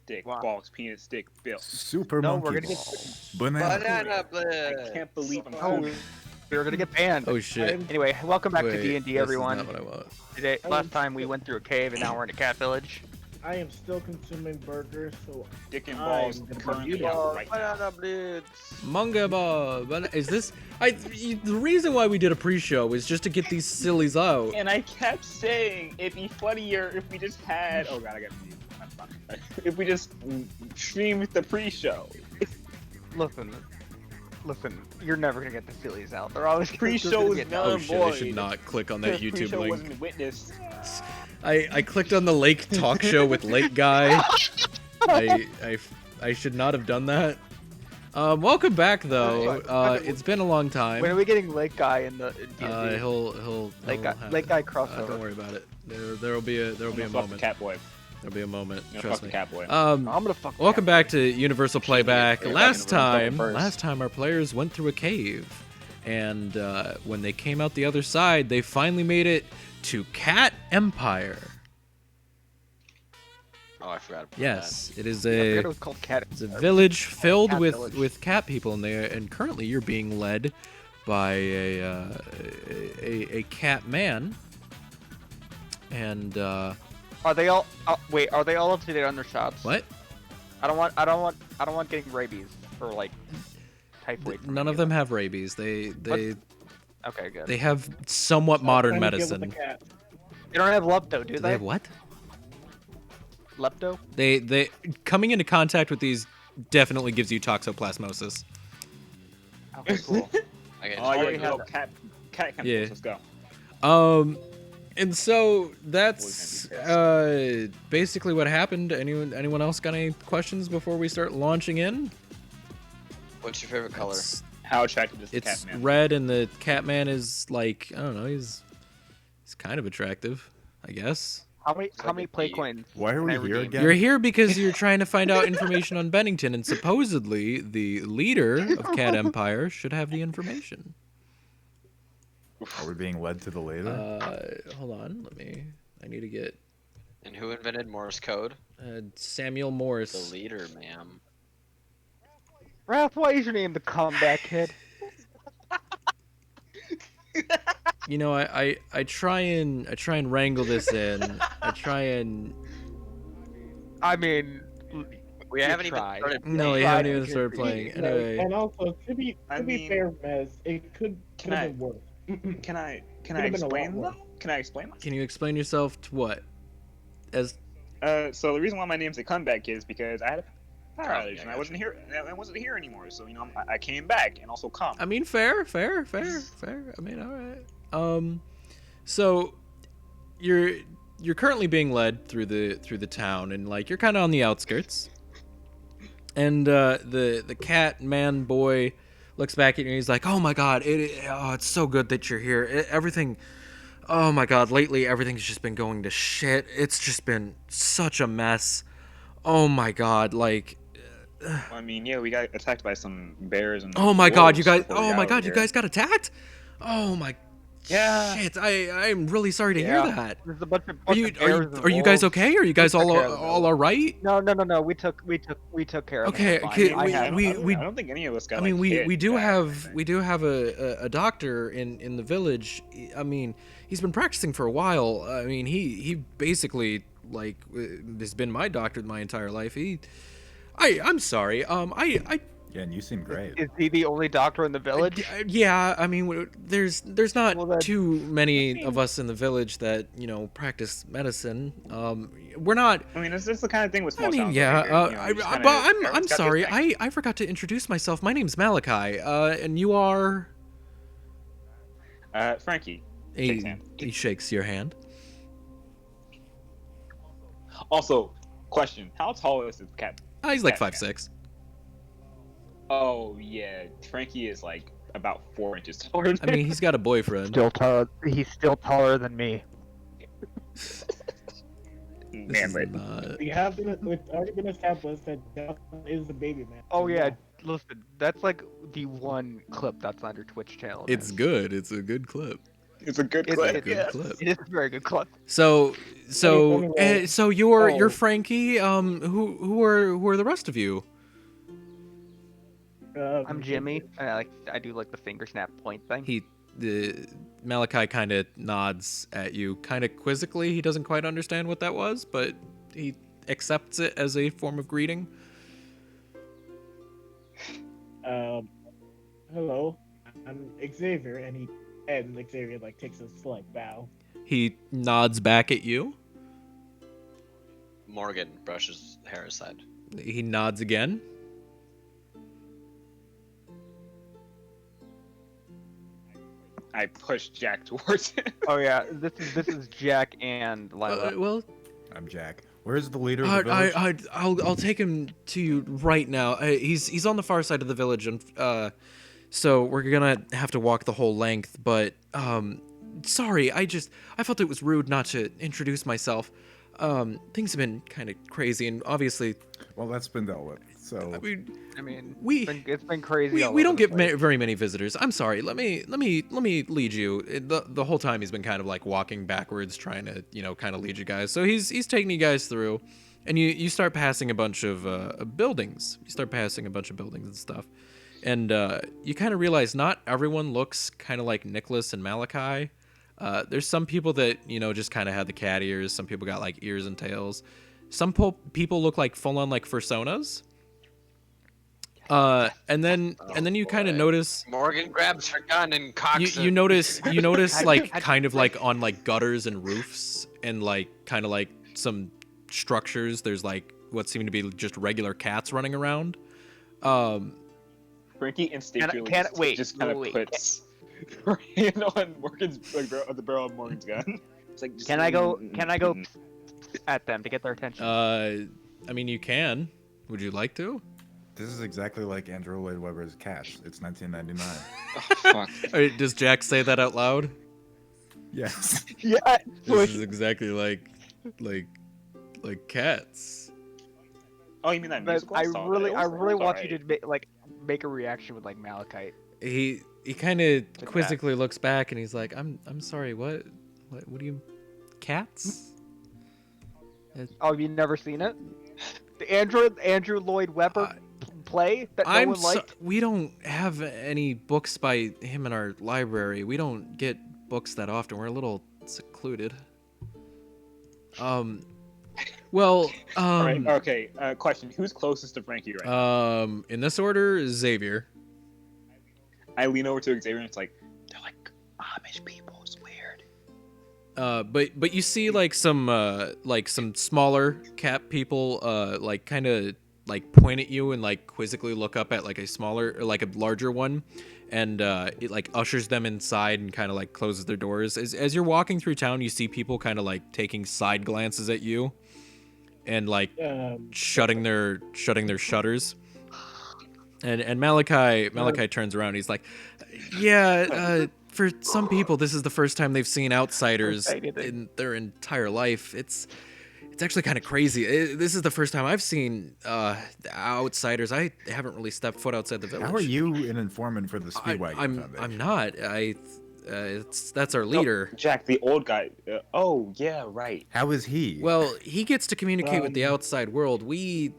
dick, Wow. balls, penis, stick, bill. Super No, monkey we're gonna ball. get Banana. Banana I bread. can't believe I'm Oh, calling. we're gonna get banned. Oh shit. Anyway, welcome back to Wait, D&D, this everyone. is not what I want. Today, last time we went through a cave, and now we're in a cat village. I am still consuming burgers, so Dick and balls I'm gonna currently be out right now. Banana bread. Manga ball. But is this? The reason why we did a pre-show is just to get these sillies out. And I kept saying it'd be funnier if we just had. Oh god, I got mute. I'm fine. If we just streamed the pre-show. Listen, you're never gonna get the sillies out. They're always Pre-show is Oh null shit! I should void. not click on that Because YouTube pre-show link. wasn't witnessed. I clicked on the Lake Talk Show with Lake Guy. I should not have done that. Welcome back though. It's been a long time. When are we getting Lake Guy in the D&D? He'll Lake have Guy it. crossover? Don't worry about it. There'll be a moment. Cat boy. There'll be a moment. No, Trust fuck the me. cat boy. I'm gonna fuck. Welcome back to Universal Playback. Yeah, Last Universal time our players went through a cave, and when they came out the other side, they finally made it to Cat Empire. Oh, I forgot about Yes, it is I forget a it was called Cat. it's a village filled Cat with village. cat people in there, and currently you're being led by a cat man, and Are they all? Wait, are they all up to date on their shots? what? I don't want getting rabies or like typhoid. from None any of them have rabies. They Okay, good. they have somewhat modern trying to get with medicine. the cat. They don't have lepto, do Do they? they have what? Lepto? They coming into contact with these definitely gives you toxoplasmosis. Okay, cool. I guess Oh, yeah, already go. have Cat chemicals. Yeah. Let's go. And so that's basically what happened. Anyone else got any questions before we start launching in? What's your favorite color? How attractive is the It's cat man? red, and the cat man is like, I don't know, he's kind of attractive, I guess. How many like play a coins? Why are can we I here redeem? again? You're here because you're trying to find out information on Bennington, and supposedly the leader of Cat Empire should have the information. Are we being led to the later? Hold on, I need to get And who invented Morse code? Samuel The Morse. leader, ma'am. Ralph, why is your name the Comeback Kid? You know, I try and wrangle this in. I try and I mean, We haven't even started. no, we Yeah, haven't I even agree. started playing. And Anyway, also, to be I mean- fair, Mez, it could Can have I- been worse. Can I Could've been a lot explain worse. though? Can I explain? can you explain yourself to what? As So the reason why my name's a comeback is because I had a power Oh, outage yeah, and I I wasn't here. I wasn't here anymore. So I came back and also come. I mean, fair. I mean, all right. So you're currently being led through the town, and like you're kind of on the outskirts. And the cat man boy looks back at you and he's like, "Oh my god, it's so good that you're here. Everything, oh my god, lately everything's just been going to shit. It's just been such a mess. Oh my god, like, I mean, yeah, we got attacked by some bears and. oh my god, you wolves guys, before we oh my got god, over you here. guys got attacked. Oh my, Yeah. shit. I'm really sorry to hear that. there's a bunch of Are you guys okay? Are you guys all alright? No. We took care of Okay, it. It's okay, fine. I have- I don't think any of us got. I mean, like, hit we do bad or have anything. a doctor in the village. I mean, he's been practicing for a while. I mean, he basically like has been my doctor my entire life. I'm sorry. Yeah, and you seem great. Is he the only doctor in the village? Yeah, I mean, there's not Well, then- too many of us in the village that practice medicine. We're not. I mean, it's just the kind of thing with small I mean, towns yeah. over here, you just kinda- But I'm everyone's got their sorry. thing. I forgot to introduce myself. My name's Malachi. And you are. Frankie. Shakes hand. He shakes your hand. Also, question: how tall is this cat? He's like Cat 5'6". Oh yeah, Frankie is like about 4 inches taller. I mean, he's got a boyfriend. Still taller. He's still taller than me. This Man, is but not- It's already been established that Justin is the baby man. Oh yeah, listen, that's like the one clip that's on your Twitch channel. It's man. good. It's a good clip. It's a good It's clip. a good yeah. clip. It is a very good clip. So Anyway. so you're Oh. Frankie. Who are the rest of you? I'm Jimmy. I do like the finger snap point thing. The Malachi kind of nods at you, kind of quizzically. He doesn't quite understand what that was, but he accepts it as a form of greeting. Hello, I'm Xavier, and Xavier like takes a slight bow. He nods back at you. Morgan brushes hair aside. He nods again. I push Jack towards him. Oh yeah, this is Jack and Lila. Well, I'm Jack. Where's the leader of the village? I'll take him to you right now. He's on the far side of the village, and so we're gonna have to walk the whole length. But sorry, I felt it was rude not to introduce myself. Things have been kind of crazy, and obviously, Well, that's been dealt with. So I mean, we- it's been crazy. all we don't over the get place. very many visitors. I'm sorry. Let me lead you. The whole time he's been kind of like walking backwards, trying to kind of lead you guys. So he's taking you guys through, and you start passing a bunch of buildings. You start passing a bunch of buildings and stuff, and you kind of realize not everyone looks kind of like Nicholas and Malachi. There's some people that just kind of had the cat ears. Some people got like ears and tails. Some people look like full on like fursonas. And then you kind of notice Morgan grabs her gun and cocks you it. notice like kind of like on like gutters and roofs and like kind of like some structures. There's like what seem to be just regular cats running around. Frankie instinctually wait, just kind of wait. puts her hand on Morgan's the barrel of Morgan's gun. It's like, Can I go at them to get their attention? I mean you can. Would you like to? this is exactly like Andrew Lloyd Webber's Cats. It's 1999. Oh, fuck. Or does Jack say that out loud? Yes. Yeah. This is exactly like cats. Oh, you mean that But musical? I song? really That was want you alright. to make a reaction with like Malachite. He kind of that. quizzically looks back and he's like, I'm sorry, what do you cats? Oh, have you never seen it? The Andrew Lloyd Webber play that no one liked. We don't have any books by him in our library. We don't get books that often. We're a little secluded. Well, All right, okay. Question: who's closest to Frankie right now? In this order, Xavier. I lean over to Xavier and it's like, they're like Amish people. It's weird. But you see like some smaller cat people like kind of like point at you and like quizzically look up at like a smaller or like a larger one, and it like ushers them inside and kind of like closes their doors. As you're walking through town, you see people kind of like taking side glances at you, and like shutting their shutters. And Malachi turns around. He's like, yeah. For some people, this is the first time they've seen outsiders in their entire life. It's actually kind of crazy. This is the first time I've seen outsiders. I haven't really stepped foot outside the village. How are you an informant for the Speedwagon Foundation? I'm not. That's our leader. Oh, Jack, the old guy. Oh, yeah, right. How is he? Well, he gets to communicate with the outside world. We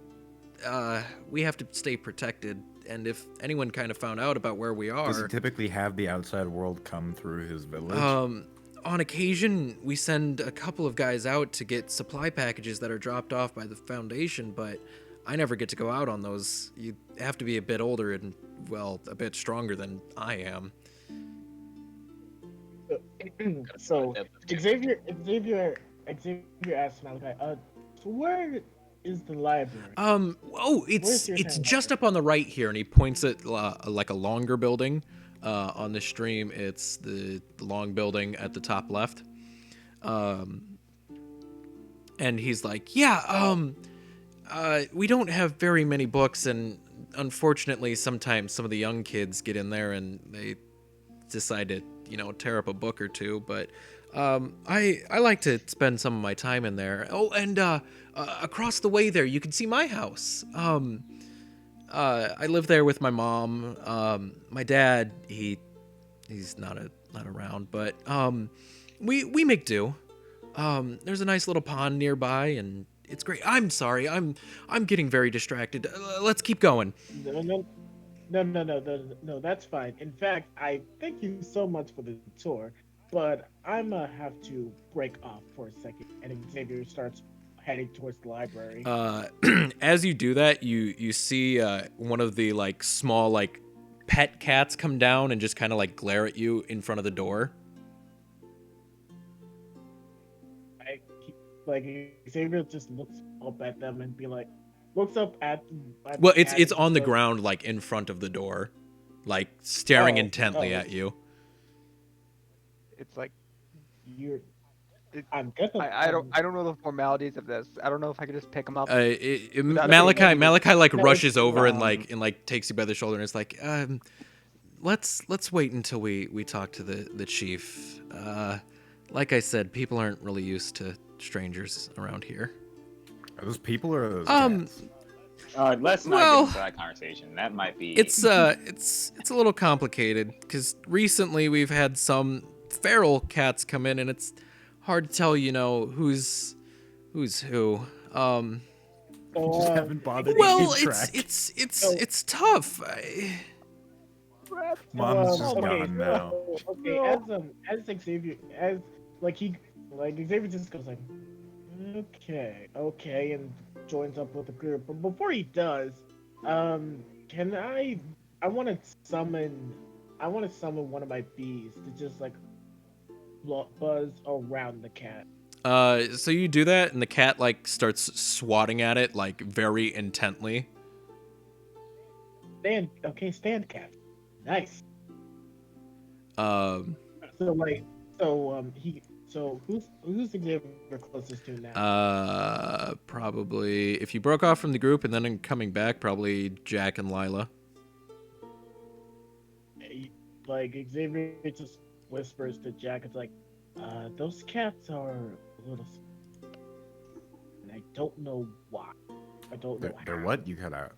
have to stay protected. And if anyone kind of found out about where we are, Does he typically have the outside world come through his village? on occasion, we send a couple of guys out to get supply packages that are dropped off by the foundation, but I never get to go out on those. You have to be a bit older and, well, a bit stronger than I am. So Xavier asked Malachi, so where is the library? It's just up on the right here, and he points at like a longer building. On the stream, it's the long building at the top left. And he's like, we don't have very many books, and unfortunately, sometimes some of the young kids get in there and they decide to, tear up a book or two. But I like to spend some of my time in there. Oh, and across the way there, you can see my house. I live there with my mom. My dad, he's not a not around, but we make do. There's a nice little pond nearby, and it's great. I'm sorry, I'm getting very distracted. Let's keep going. No, that's fine. In fact, I thank you so much for the tour, but I'm gonna have to break off for a second. And Xavier starts heading towards the library. As you do that, you see one of the like small like pet cats come down and just kind of like glare at you in front of the door. Xavier just looks up at them and looks up at. Well, it's on the ground like in front of the door, like staring intently at you. It's like You're. It- I'm gonna. I don't know the formalities of this. I don't know if I could just pick him up. Malachi like No, rushes it's, over and like takes you by the shoulder and it's like, let's wait until we talk to the chief. Like I said, people aren't really used to strangers around here. Are those people or are those cats? Let's not get into that conversation. That might be. It's a little complicated because recently we've had some feral cats come in and it's hard to tell, who's who. You just haven't bothered Well, to keep track. it's tough. Mom's just gone now. Okay, as Xavier Xavier just goes like, okay, and joins up with the group. But before he does, can I want to summon one of my bees to just like buzz around the cat. So you do that, and the cat like starts swatting at it like very intently. Stand cat. Nice. Um. So who's Xavier closest to now? Probably if you broke off from the group and then coming back, probably Jack and Lila. Like Xavier just whispers to Jack, it's like, those cats are a little, and I don't know why. I don't know. They're what? You cut out.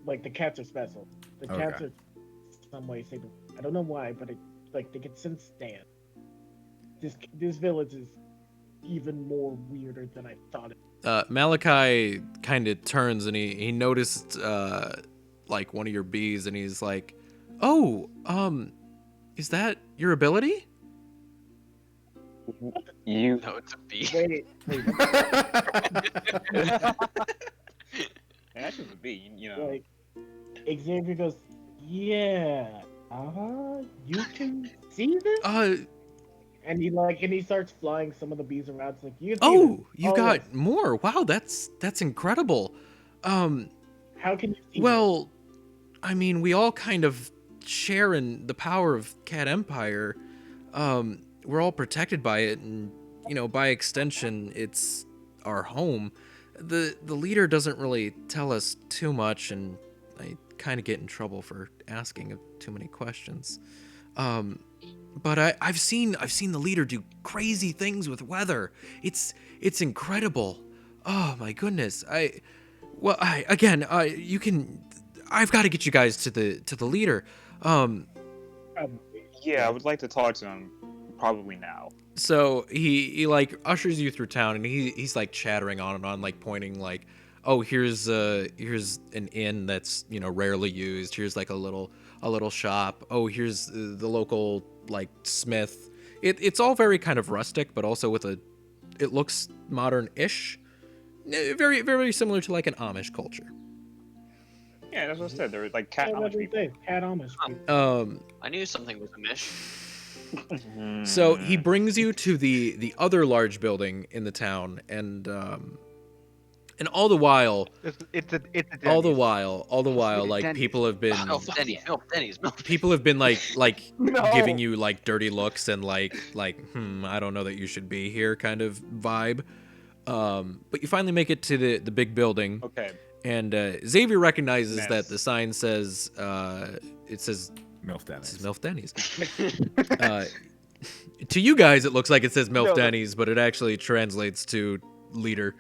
Like the cats are special. The cats are some way stable. I don't know why, but they can sense stand. This village is even more weirder than I thought it. Malachi kind of turns and he noticed like one of your bees and he's like, "Oh, is that your ability?" You. No, it's a bee. Wait. That's just a bee, Like Xavier goes, yeah. You can see this? And he starts flying some of the bees around. It's like, you can see this. You got more. Wow, that's incredible. How can you see Well, I mean, we all kind of share in the power of Cat Empire. We're all protected by it, and by extension, it's our home. The leader doesn't really tell us too much, and I kind of get in trouble for asking too many questions. But I've seen the leader do crazy things with weather. It's incredible. Oh my goodness. I've got to get you guys to the leader. Yeah, I would like to talk to him probably now. So he like ushers you through town and he's like chattering on and on, like pointing like, oh, here's an inn that's rarely used. Here's like a little shop. Oh, here's the local like smith. It's all very kind of rustic, but also it looks modern-ish. Very very similar to like an Amish culture. Yeah, that's what I said. There were like cat Amish people. Cat Amish people. I knew something was amish. So he brings you to the other large building in the town, and all the while, it's a all the Denny's. while, like Denny's. people have been Denny's. people have been like No. giving you like dirty looks and like I don't know that you should be here kind of vibe. But you finally make it to the big building. Okay. And Xavier recognizes Mess. that the sign says it says MILF Denny's. MILF Denny's. To you guys, it looks like it says MILF No, Denny's, but it actually translates to leader.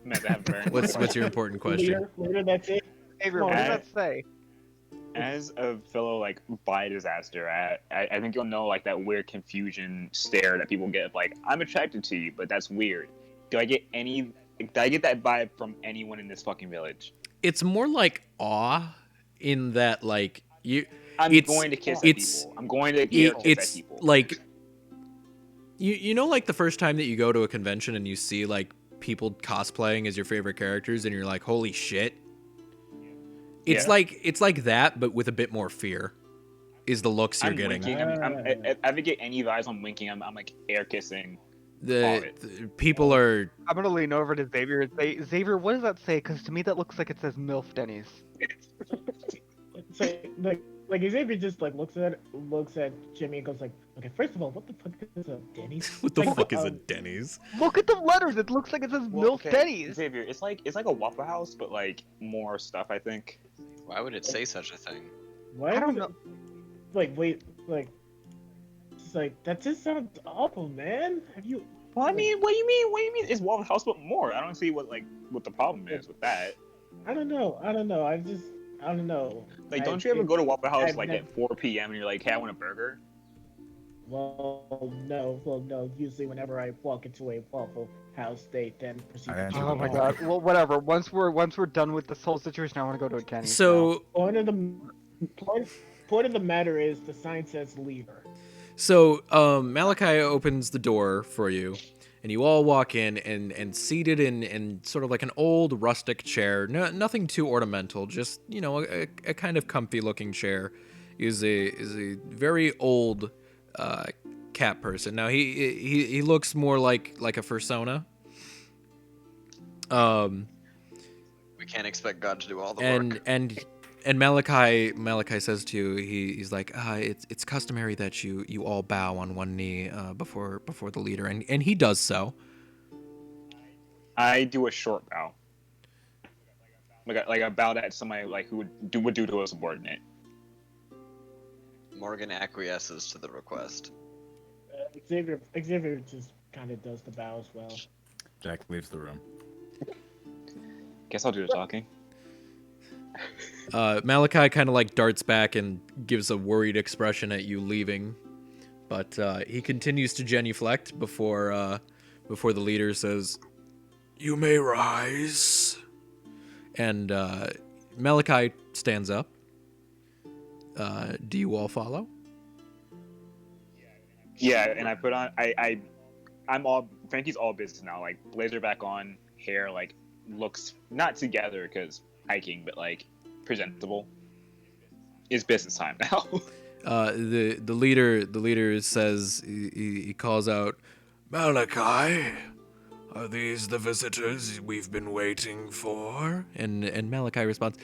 Meant to have a very What's your important question? Later, that's it. Xavier, what does that say? as a fellow like bi disaster, I think you'll know like that weird confusion stare that people get. Like, I'm attracted to you, but that's weird. Do I get that vibe from anyone in this fucking village? It's more like awe, in that like I'm going to kiss at people. I'm going to kiss at it's people. like you know, like the first time that you go to a convention and you see like people cosplaying as your favorite characters and you're like, holy shit. It's like that, but with a bit more fear, is the looks you're getting. Winking. If I get any vibes on winking, I'm like air kissing. The people are. I'm gonna lean over to Xavier and say, Xavier, what does that say? Because to me that looks like it says MILF Denny's. So, like Xavier just like looks at Jimmy and goes like, okay, first of all, what the fuck is a Denny's? What the Like, fuck is a Denny's? Look at the letters. It looks like it says MILF Denny's. Xavier, it's like a Waffle House, but like more stuff. I think. Why would it say such a thing? Why I don't would know. it- Like, wait, like, it's like that just sounds awful, man. Have you? Well, I mean, what do you mean? What do you mean? It's Waffle House, but more. I don't see what the problem is with that. I don't know. I don't know. Like, don't you ever go to Waffle House I've like never- at 4 p.m. and you're like, hey, I want a burger? Well, no. Usually, whenever I walk into a Waffle House, they then proceed. I to answered Oh my god. Well, whatever. Once we're done with this whole situation, I want to go to a Denny's. So Point of the matter is the sign says leader. Malachi opens the door for you, and you all walk in, and seated in sort of like an old rustic chair, nothing too ornamental, just, you know, a kind of comfy looking chair, is a very old cat person. Now he looks more like a fursona. We can't expect God to do all the work. And Malachi says to you, he's like, it's customary that you all bow on one knee before the leader, and he does so. I do a short bow. Like a bow that somebody like who would do to a subordinate. Morgan acquiesces to the request. Xavier just kind of does the bow as well. Jack leaves the room. Guess I'll do the talking. Malachi kind of like darts back and gives a worried expression at you leaving, but he continues to genuflect before the leader says, "You may rise." And Malachi stands up. Do you all follow? Yeah, and I put on I'm all Frankie's all business now. Like blazer back on, hair like looks not together because hiking, but like presentable. It's business time now. The leader says, he calls out, "Malachi, are these the visitors we've been waiting for?" And Malachi responds,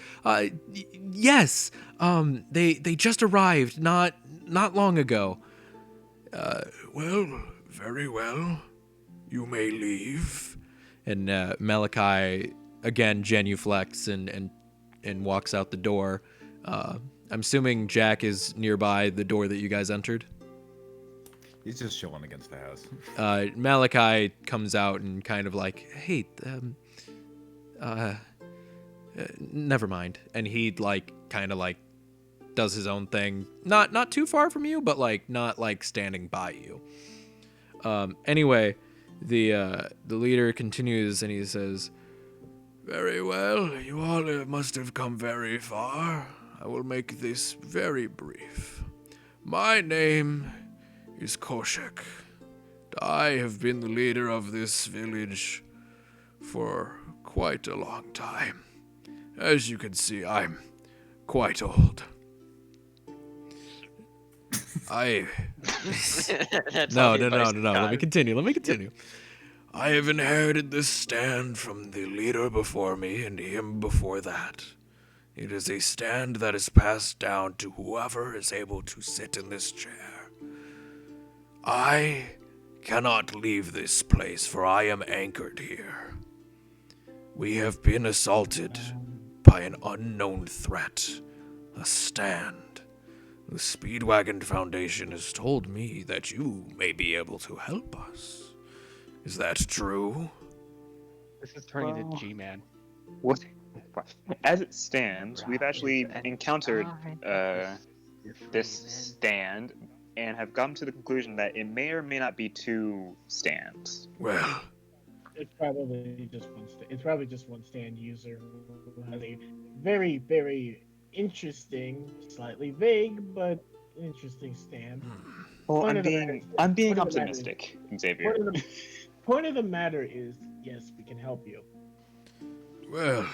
"Yes. They just arrived not long ago." Well, very well. You may leave. And Malachi again genuflects and walks out the door. I'm assuming Jack is nearby the door that you guys entered. He's just chilling against the house. Malachi comes out and kind of like, "Hey, never mind." And he like kind of like does his own thing, not too far from you, but like not like standing by you. Anyway, the leader continues and he says, "Very well, you all must have come very far. I will make this very brief. My name is Koshek. I have been the leader of this village for quite a long time. As you can see, I'm quite old. No. Let me continue. I have inherited this stand from the leader before me and him before that. It is a stand that is passed down to whoever is able to sit in this chair. I cannot leave this place, for I am anchored here. We have been assaulted by an unknown threat, a stand. The Speedwagon Foundation has told me that you may be able to help us. Is that true?" This is turning into G-Man. What As it stands, we've actually encountered this stand and have come to the conclusion that it may or may not be two stands. Well, It's probably just one. It's probably just one stand user who has a very, very interesting, slightly vague, but interesting stand. Well, Point I'm of the matter- being point of the matter- optimistic, Xavier. Point of the matter is, yes, we can help you. well,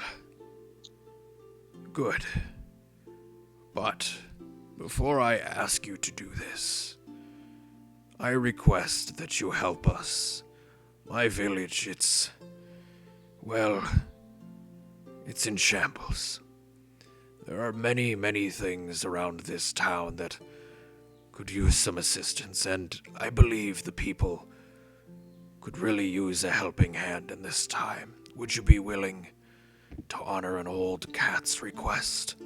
good. But before I ask you to do this, I request that you help us. My village, it's in shambles. There are many, many things around this town that could use some assistance, and I believe the people could really use a helping hand in this time. Would you be willing to honor an old cat's request?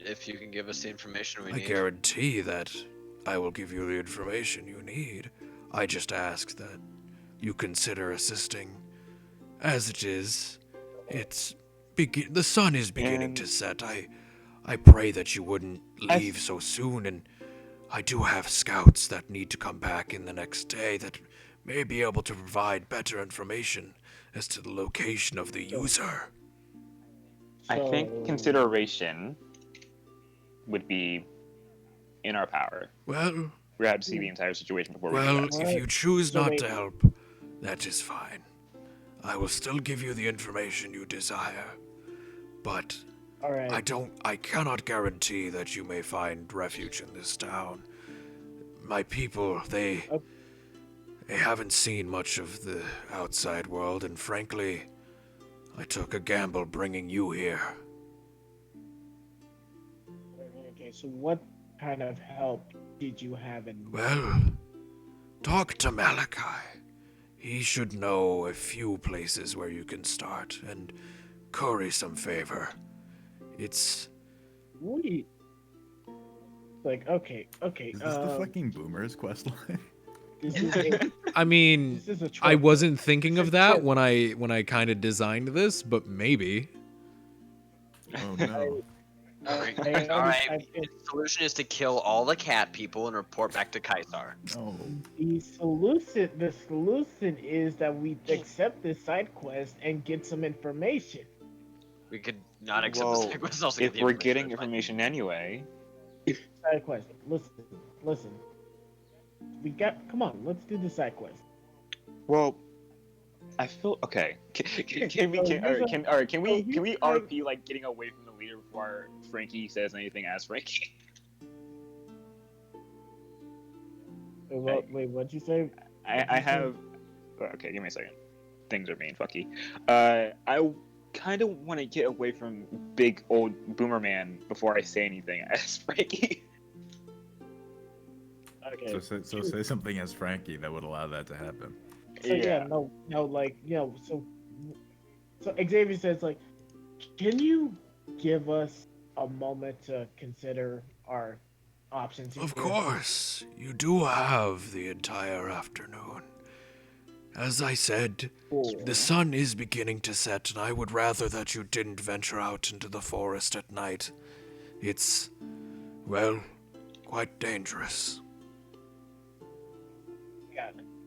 If you can give us the information we I need. guarantee that I will give you the information you need. I just ask that you consider assisting. As it is, the sun is beginning to set. I pray that you wouldn't leave so soon, and I do have scouts that need to come back in the next day that may be able to provide better information as to the location of the user. I think So- consideration would be in our power. Well, We have to see the entire situation before we do well, that. if you choose So not wait. to help, that is fine. I will still give you the information you desire, but All right. I cannot guarantee that you may find refuge in this town. My people, they haven't seen much of the outside world, and frankly, I took a gamble bringing you here. Okay, so what kind of help did you have in mind? Well, talk to Malachi. He should know a few places where you can start, and curry some favor. It's We like okay. Is this the fucking Boomers quest line? This is a, I mean, this is a I trope. wasn't thinking of that when I kind of designed this, but maybe. Oh no. I Alright, the solution is to kill all the cat people and report back to Kaisar. No. The solution is that we accept this side quest and get some information. We could not accept Well, the side quest, also get if the we're information, getting it's fine. information anyway, Side quest. Listen. Come on, let's do the side quest. well, I feel okay. Can we RP like getting away from the leader before Frankie says anything as Frankie? Wait, what'd you say? I have. Okay, give me a second. Things are being fucky. I kind of want to get away from big old Boomer Man before I say anything as Frankie. Okay. So say something as Frankie that would allow that to happen. So so Xavier says like, can you give us a moment to consider our options? Of here?" course, you do have the entire afternoon. As I said, Cool. the sun is beginning to set, and I would rather that you didn't venture out into the forest at night. It's, well, quite dangerous.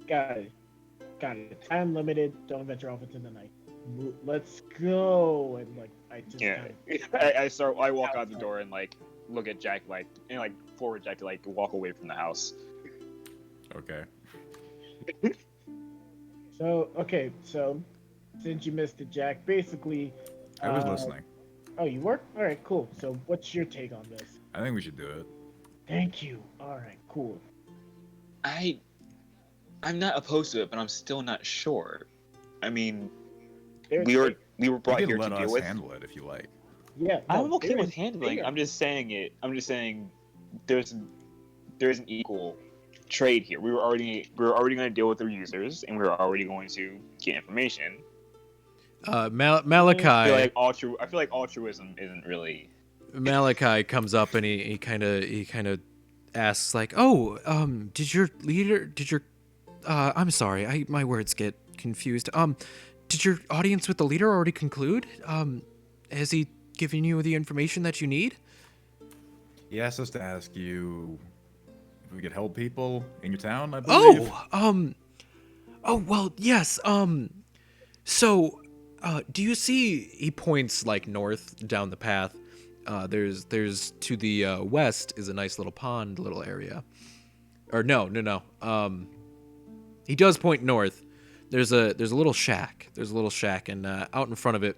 Got it. Time limited. Don't venture off into the night. Let's go. And like, I just Yeah, I walk out the door and like look at Jack and forward Jack to like walk away from the house. Okay. So since you missed it, Jack, basically. I was listening. Oh, you were? All right, cool. So what's your take on this? I think we should do it. Thank you. All right, cool. I'm not opposed to it, but I'm still not sure. I mean, There's- we were brought You here can to let deal us with. handle it if you like. Yeah, I'm okay there with is- handling. there- I'm just saying it. I'm just saying there's an equal trade here. We were already going to deal with the users, and we were already going to get information. Malachi. I feel like altruism isn't really. Malachi comes up and he kind of asks like, "Oh, did your I'm sorry. My words get confused. Did your audience with the leader already conclude? Has he given you the information that you need? He asked us to ask you if we could help people in your town, I believe. Well, yes. So, do you see? He points like north down the path. There's to the west is a nice little pond, little area. Or no. He does point north. There's a little shack. There's a little shack, and out in front of it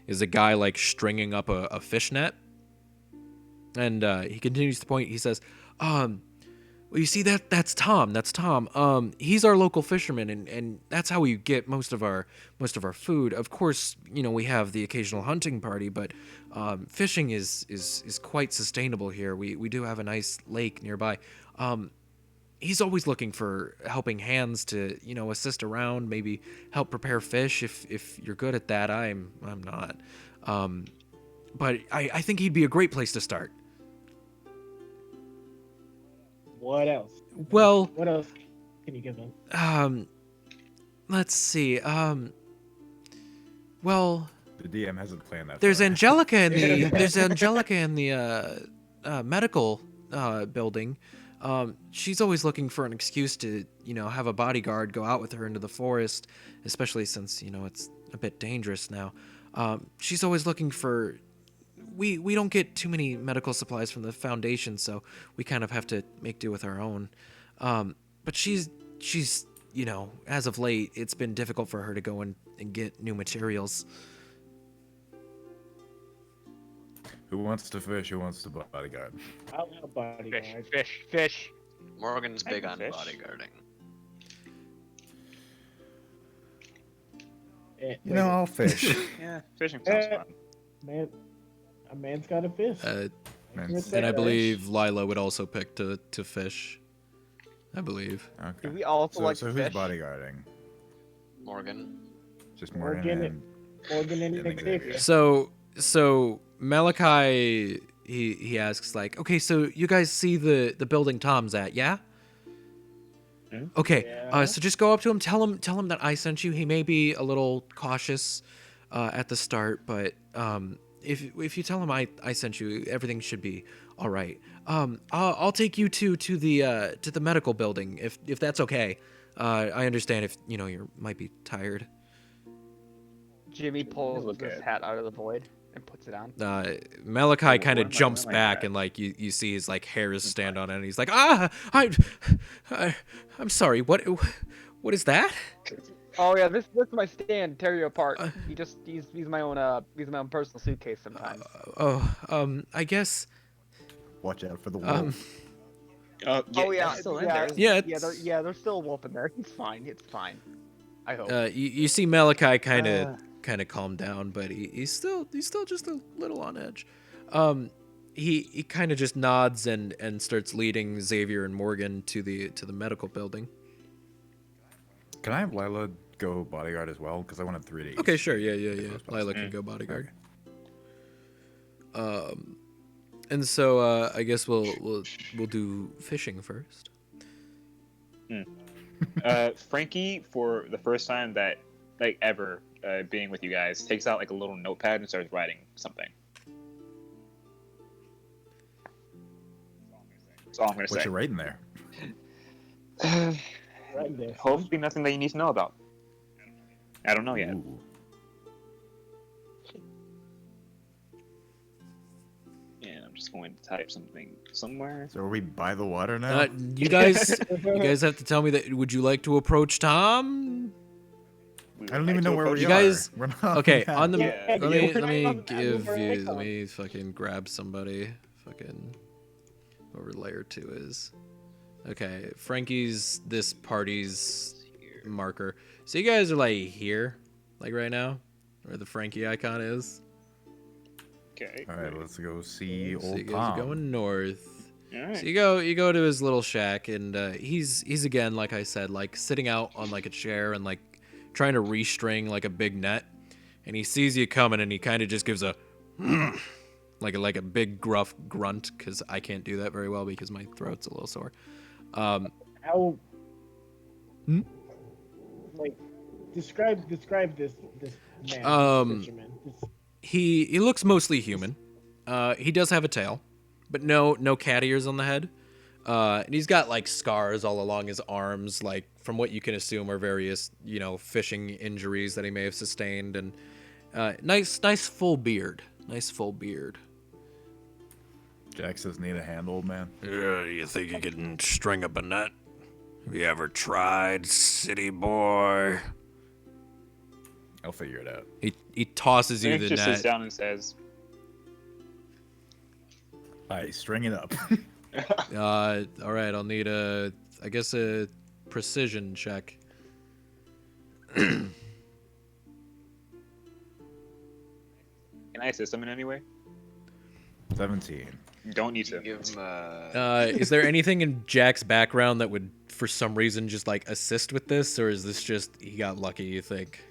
is a guy like stringing up a fish net. And he continues to point. He says, "Well, you see that's Tom. That's Tom. He's our local fisherman, and that's how we get most of our food. Of course, we have the occasional hunting party, but fishing is quite sustainable here. We do have a nice lake nearby. He's always looking for helping hands to assist around, maybe help prepare fish if you're good at that. I'm not, but I think he'd be a great place to start." What else? Well, What else can you give them? let's see. Well, The DM hasn't planned that. there's far. Angelica in the medical building. She's always looking for an excuse to have a bodyguard go out with her into the forest, especially since it's a bit dangerous now. She's always looking for. We don't get too many medical supplies from the foundation, so we kind of have to make do with our own. But she's as of late, it's been difficult for her to go and get new materials. Who wants to fish? Who wants to bodyguard? I'll have a bodyguard. Fish. Morgan's I big can on fish. bodyguarding. I'll fish. Yeah, fishing sounds Eh. fun. Man, a man's got to fish. And I believe Lila would also pick to fish. I believe. Do Okay. we also like So to who's fish? bodyguarding? Morgan. Just Morgan Morgan Morgan and and Xavier. So Malachi he asks like, okay, so you guys see the building Tom's at, yeah? Okay, Yeah. so just go up to him, tell him that I sent you. He may be a little cautious at the start, but if you tell him I sent you, everything should be all right. I'll take you to the medical building if that's okay. I understand if you might be tired. Jimmy pulls Look his at- hat out of the void and puts it on. Malachi kind where of am I- jumps where am I back at? and like you see his like hairs stand on it, and he's like, I'm sorry, what is that? Oh yeah, this is my stand. Tear you apart. He's my own personal suitcase sometimes. I guess Watch out for the wolf. Oh yeah, it's still in yeah, there. Yeah, there's still a wolf in there. It's fine. I hope. you see Malachi kind of calm down, but he's still just a little on edge. He kind of just nods and starts leading Xavier and Morgan to the medical building. Can I have Lila go bodyguard as well? Because I wanted 3 days. Okay, sure, yeah. Lila can go bodyguard. And so I guess we'll do fishing first. Frankie, for the first time that ever being with you guys, takes out like a little notepad and starts writing something. That's all I'm gonna What say. you writing there? Right there. Hopefully nothing that you need to know about. I don't know yet. Ooh. And I'm just going to type something somewhere. So are we by the water now? You guys have to tell me that. Would you like to approach Tom? We I don't would even like know to where approach we You are. guys- We're not Okay, yeah. on the Yeah, let me fucking grab somebody. Fucking whoever layer 2 is. Okay, Frankie's this party's marker. So you guys are like here, like right now, where the Frankie icon is. Okay. All right, let's go see So old you guys Tom. are going north. All right. So you go to his little shack, and he's again, like I said, like sitting out on like a chair and like trying to restring like a big net, and he sees you coming, and he kind of just gives a like a big gruff grunt, because I can't do that very well because my throat's a little sore. How? Hmm? like describe this man. Um, This fisherman. he looks mostly human. He does have a tail, but no cat ears on the head. And he's got like scars all along his arms, like from what you can assume are various, fishing injuries that he may have sustained, and nice full beard. Nice full beard. Jack says, need a hand, old man. You think you can string up a net? Have you ever tried, city boy? I'll figure it out. He tosses you Frank the just sits net. down and says, Alright, string it up. All right, I'll need a precision check. "Can I assist him in any way?" 17. You don't need to. Give him Is there anything in Jack's background that would, for some reason, just like assist with this, or is this just he got lucky? You think?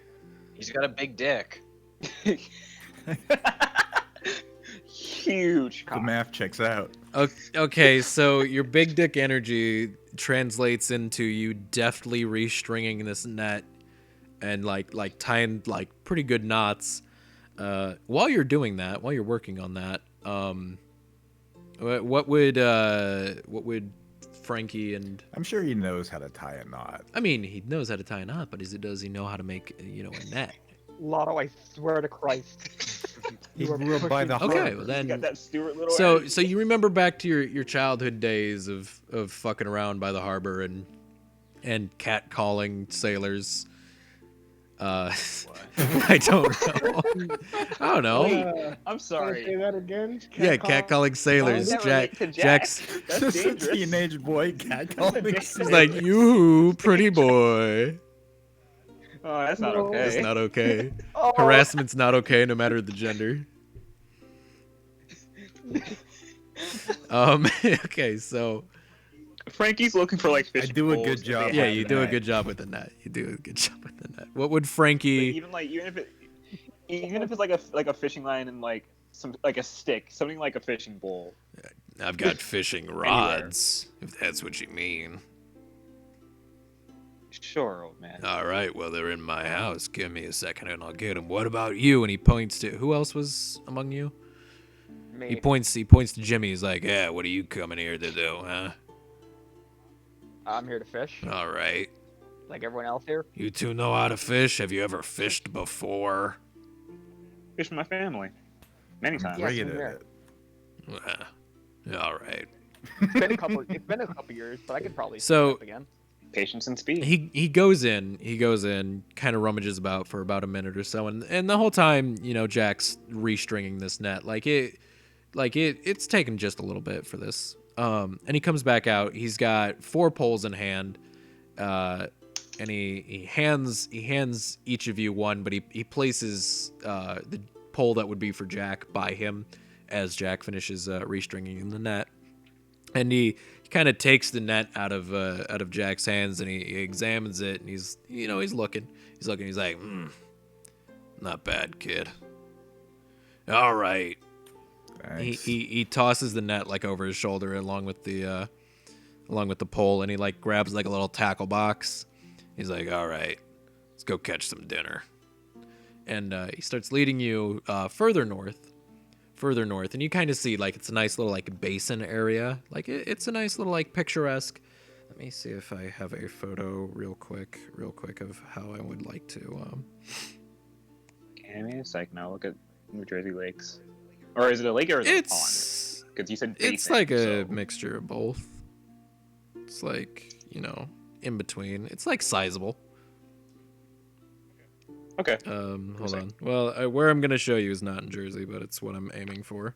He's got a big dick. Huge The cock. math checks out. Okay, so your big dick energy translates into you deftly restringing this net and like tying like pretty good knots. While you're doing that, while you're working on that, what would Frankie and I'm sure he knows how to tie a knot. I mean he knows how to tie a knot, but does he know how to make a net? Lotto, I swear to Christ. He You are grew up by the pushing- Okay, harbor. well You got then. that Stuart Little. So energy. so you remember back to your childhood days of fucking around by the harbor and catcalling sailors. I don't know. I don't know. Wait, I'm Can I say sorry. that again? Yeah, Catcall? catcalling sailors. That Jack, relates to Jack. Jack's. That's Just a dangerous. teenage boy catcalling. He's like, yoo-hoo, pretty boy. Oh, that's not No. okay. It's not okay. Oh, Harassment's not okay, no matter the gender. Okay, so Frankie's looking for like fish. I do a bowls good that job. they yeah, have you in do a that. good job with the net. You do a good job with the net. What would Like, Frankie? even if it's like a fishing line and like a stick, something like a fishing bowl. I've got fishing rods, if that's what you mean. Sure, old man. All right, well they're in my house. Give me a second and I'll get them. What about you? And he points to who else was among you? me. He points to Jimmy. He's like, yeah, what are you coming here to do, huh? I'm here to fish, All right. like everyone else here. You two know how to fish? Have you ever fished before? Fish with my family. Many times. Yeah. Great same at here. it. All right. It's been a couple years, but I could probably So- pick up again. Patience and speed. He goes in, kind of rummages about for about a minute or so, and the whole time, Jack's restringing this net. It's taken just a little bit for this. And he comes back out. He's got 4 poles in hand, and he hands each of you one, but he places the pole that would be for Jack by him as Jack finishes restringing the net, and he kind of takes the net out of Jack's hands and he examines it, and he's looking. He's like, not bad, kid. All right. Thanks. He tosses the net like over his shoulder along with the pole, and he like grabs like a little tackle box. He's like, all right, let's go catch some dinner. And he starts leading you further north, and you kind of see like it's a nice little like basin area. Like it's a nice little like picturesque. Let me see if I have a photo real quick of how I would like to. Give me a second. I'll look at New Jersey lakes. Or is it a lake or is it a pond? It's Because you said basin. it's like a so- mixture of both. It's like in between. It's like sizable. Okay. Hold on. Well, where I'm gonna show you is not in Jersey, but it's what I'm aiming for.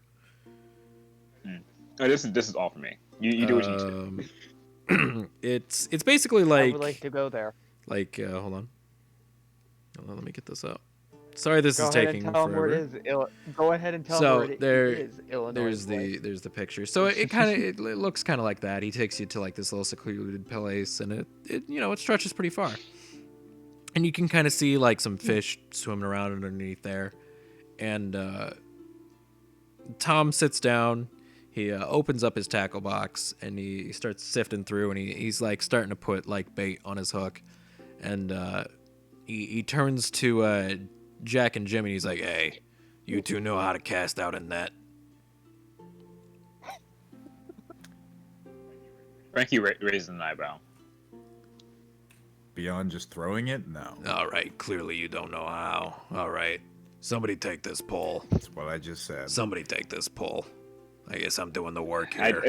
Oh, this is all for me. You do what you need to do. It's basically I like would like to go there. hold on. Let me get this up. Sorry, this Go is ahead taking and tell them forever. where it is. Go ahead and tell So, them where there- it is. Illinois. There's the picture. So it kind of it looks kind of like that. He takes you to like this little secluded place, and it stretches pretty far. And you can kind of see like some fish swimming around underneath there. And Tom sits down. He opens up his tackle box and he starts sifting through, and he's like starting to put like bait on his hook. And he turns to Jack and Jimmy. He's like, "Hey, you two know how to cast out a net." Frankie raises an eyebrow. Beyond just throwing it? No. All right, clearly you don't know how. All right, somebody take this pole. That's what I just said. Somebody take this pole. I guess I'm doing the work here.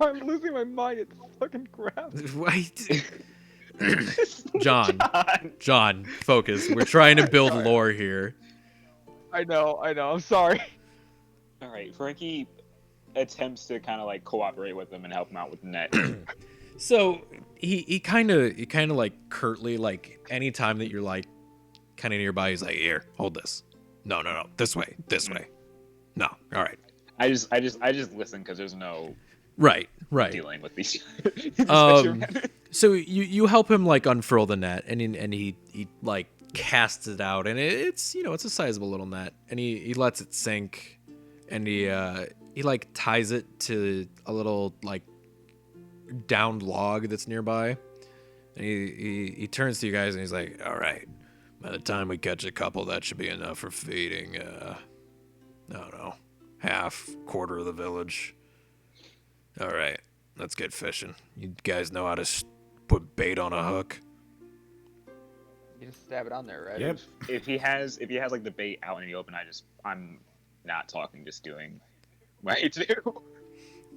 I'm losing my mind. It's fucking crap. Wait. John, focus. We're trying to build lore here. I know. I'm sorry. All right, Frankie attempts to kind of like cooperate with him and help him out with the net. So he kind of like curtly, like anytime that you're like kind of nearby, he's like, "Here, hold this. No, this way. No, all right." I just listen because there's no Right. dealing with these. So you help him like unfurl the net, and he like casts it out, and it's it's a sizable little net, and he lets it sink, and he like ties it to a little like downed log that's nearby, and he turns to you guys and he's like, "All right, by the time we catch a couple, that should be enough for feeding I don't know, quarter of the village. All right, let's get fishing. You guys know how to put bait on a hook?" You just stab it on there, right? Yep. If he has like the bait out in the open, I'm not talking, just doing what I do.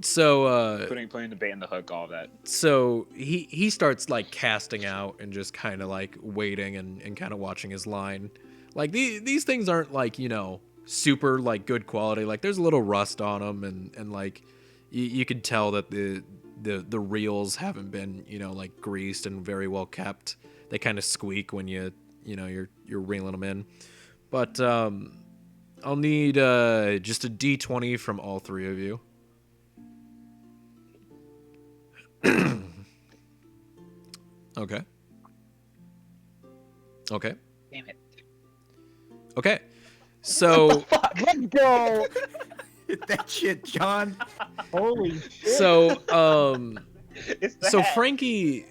So Putting the bait in the hook, all of that. So he starts like casting out and just kind of like waiting and kind of watching his line. Like these things aren't like super like good quality. Like there's a little rust on them, and like you could tell that the reels haven't been like greased and very well kept. They kind of squeak when you're reeling them in. But I'll need just a D20 from all three of you. Okay. Damn it. Okay. So Let's go. Hit that shit, John. Holy shit. so It's the so hat. Frankie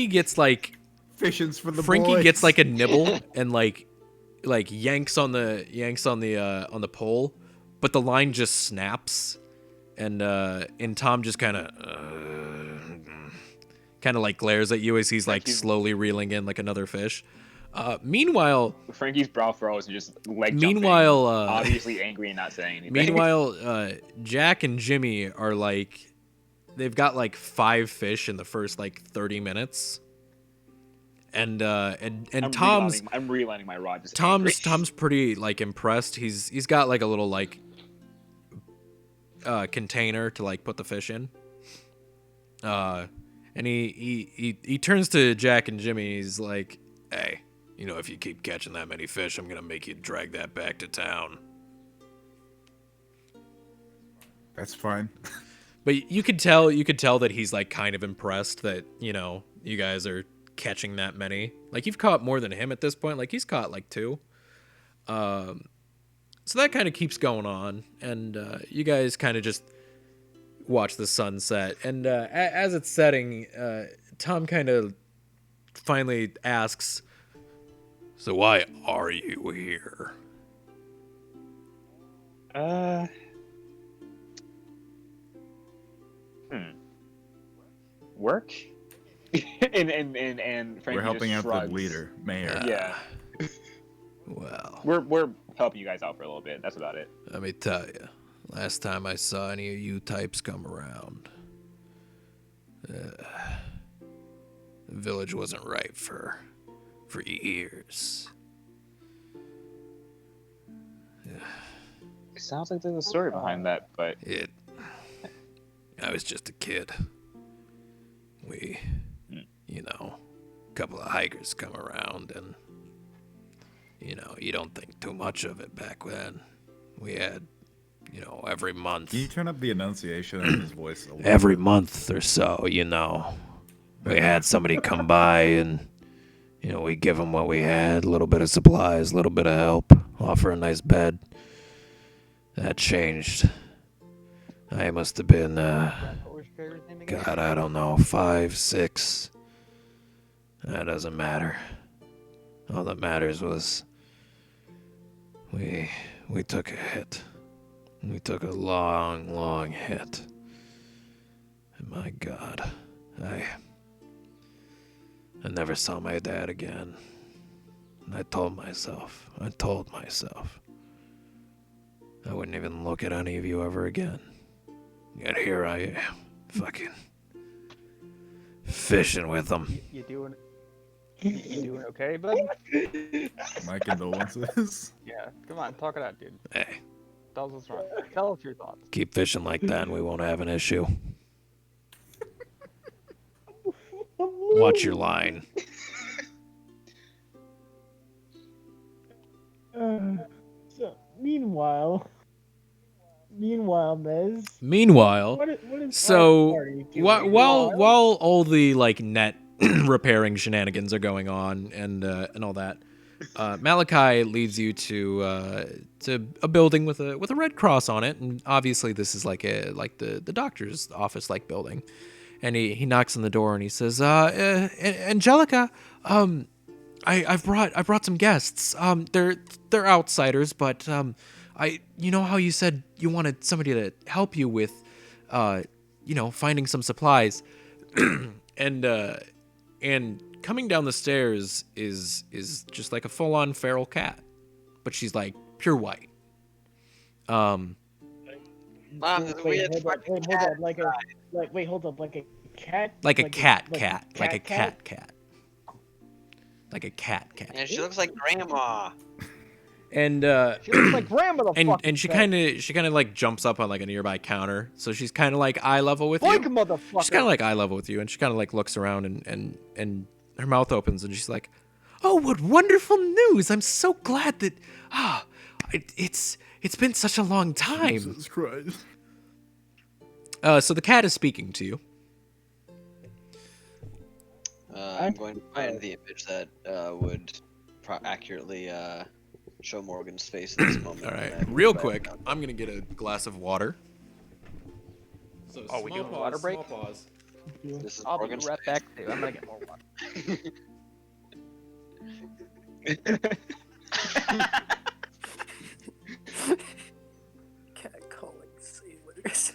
gets like Fishing's for the Frankie boys. gets like a nibble and like yanks on the pole, but the line just snaps, and Tom just kind of like glares at you as he's like slowly reeling in like another fish. Meanwhile, Frankie's brow furrows and just leg Meanwhile, jumping, obviously angry and not saying anything. Meanwhile, Jack and Jimmy are like, they've got like 5 fish in the first like 30 minutes, and I'm Tom's relining my rod. Just angry. Tom's pretty like impressed. He's got like a little like container to like put the fish in. And he turns to Jack and Jimmy. He's like, "Hey, if you keep catching that many fish, I'm gonna make you drag that back to town." That's fine. But you could tell that he's like kind of impressed that you guys are catching that many. Like you've caught more than him at this point. Like he's caught like 2. So that kind of keeps going on, and you guys kind of just watch the sunset. And as it's setting, Tom kind of finally asks, "So why are you here?" Work. and Frankie We're helping just out shrugs. the leader, mayor. Yeah, Well, we're helping you guys out for a little bit. That's about it. let me tell you, last time I saw any of you types come around, the village wasn't right for years. It sounds like there's a story behind that, but I was just a kid. We, a couple of hikers come around, and you don't think too much of it back then. We had, every month. Can you turn up the enunciation of his voice a little? Every month or so, we had somebody come by, and we give them what we had, a little bit of supplies, a little bit of help, offer a nice bed. That changed. I must have been, What was Trigger's name again? God, I don't know, 5, 6. That doesn't matter. All that matters was we took a hit. We took a long, long hit. And my God, I never saw my dad again. And I told myself, I wouldn't even look at any of you ever again. Yet here I am, fucking fishing with them. You doing okay, bud? My condolences. Yeah, come on, talk it out, dude. Hey, Tell us what's wrong. Tell us your thoughts. keep fishing like that and we won't have an issue. Watch your line. So, meanwhile, Mez. Meanwhile, What is so our party doing? while all the like net repairing shenanigans are going on and all that, Malachi leads you to a building with a red cross on it, and obviously this is like the doctor's office like building, and he knocks on the door and he says, Angelica, I brought some guests. They're outsiders, but you know how you said you wanted somebody to help you with finding some supplies, and coming down the stairs is just like a full-on feral cat, but she's like pure white. Mom, there's a weird fucking cat. Hold up, like a cat? Like a cat. Like a cat? And she looks like grandma. And She looks like grandma the fucking and she cat. kind of like jumps up on like a nearby counter, so she's kind of like eye level with Boink, you. motherfucker. She's kind of like eye level with you, and she kind of like looks around and her mouth opens and she's like, "Oh, what wonderful news! I'm so glad that it's been such a long time." Jesus Christ. So the cat is speaking to you. I'm going to find the image that would accurately show Morgan's face at this moment. All right, And I- real quick, I'm gonna get a glass of water. So Oh, we doing a water break? Small pause. This is I'll be Morgan's right face. back too. I'm gonna get more water. Cat calling sailors.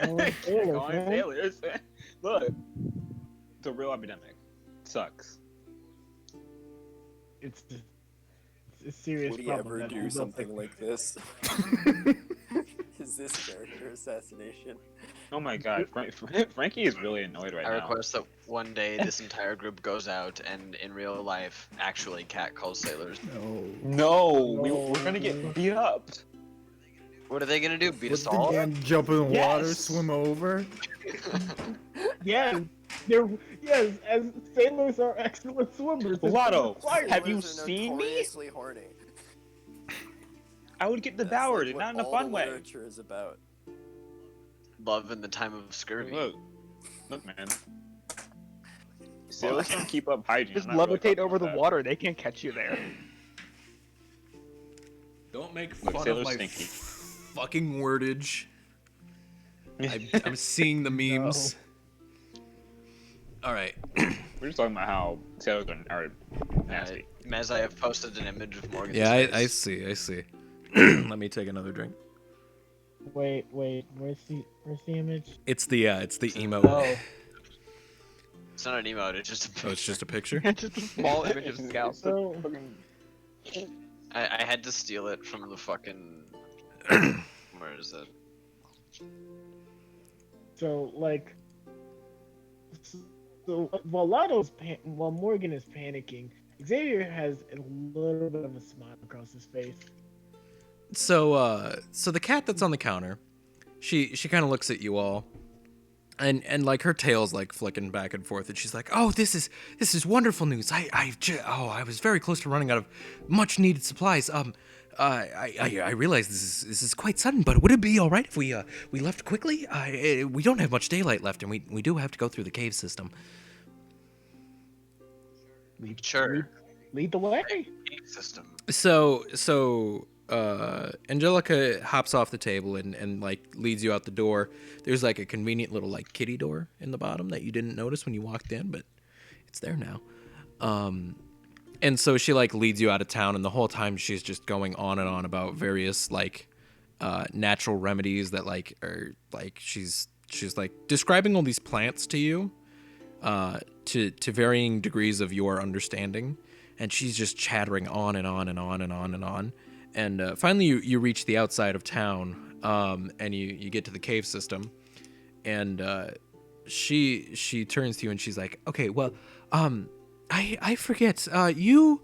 Going failures. Look, it's a real epidemic. Sucks. It's a serious Would he problem. ever that do we don't something think- like this? Is this character assassination? Oh my God, Frankie is really annoyed right I now. request that one day this entire group goes out and in real life actually cat calls sailors. No, we're gonna get beat up. What are they gonna do? Beat us What's the all? game? Jump in the water, Yes. swim over. Yes, as sailors are excellent swimmers. it's Lotto, required. have you Sailors are seen me? notoriously horny. I would get That's devoured, like and what not in a all fun the way. literature is about. Love in the time of scurvy. Look, man. Sailors don't keep up hygiene. Just I'm not really levitate talking over the about that. water. They can't catch you there. Don't make Look, fun of sailors my stinky. fucking wordage. I'm seeing the memes. All right. We're just talking about how sailors are nasty. Mez, I have posted an image of Morgan's Yeah, face. I see. Let me take another drink. Wait, where's the image? It's the emote. Oh, It's not an emote, it's just a Oh, it's just a picture. Just a small image of Scout. so I had to steal it from the fucking... Where is it? so like, while while Morgan is panicking, Xavier has a little bit of a smile across his face. So the cat that's on the counter, she kind of looks at you all, and like her tail's like flicking back and forth, and she's like, "Oh, this is wonderful news. I was very close to running out of much needed supplies. I realize this is quite sudden, but would it be all right if we left quickly? We don't have much daylight left, and we do have to go through the cave system." Sure. Lead the way. System. So Angelica hops off the table and like leads you out the door. There's like a convenient little like kitty door in the bottom that you didn't notice when you walked in, but It's there now. And so she like leads you out of town, and the whole time she's just going on and on about various like natural remedies that like are like she's like describing all these plants to you to varying degrees of your understanding, and she's just chattering on and on and on and on and on. And finally you reach the outside of town, and you get to the cave system, and she turns to you and she's like, okay, well, I forget, you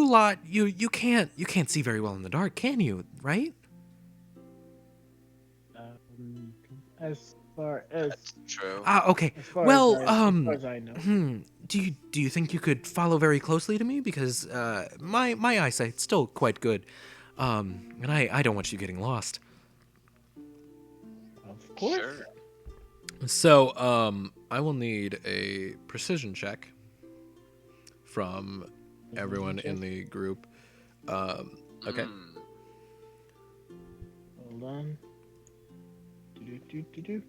lot, you can't see very well in the dark, can you, right? As far as That's true. Okay. as far Well, as far as I know. do you think you could follow very closely to me, because my eyesight's still quite good, and I don't want you getting lost. Of course. Sure. So I will need a precision check from everyone in the group. Okay. Hold on. Do.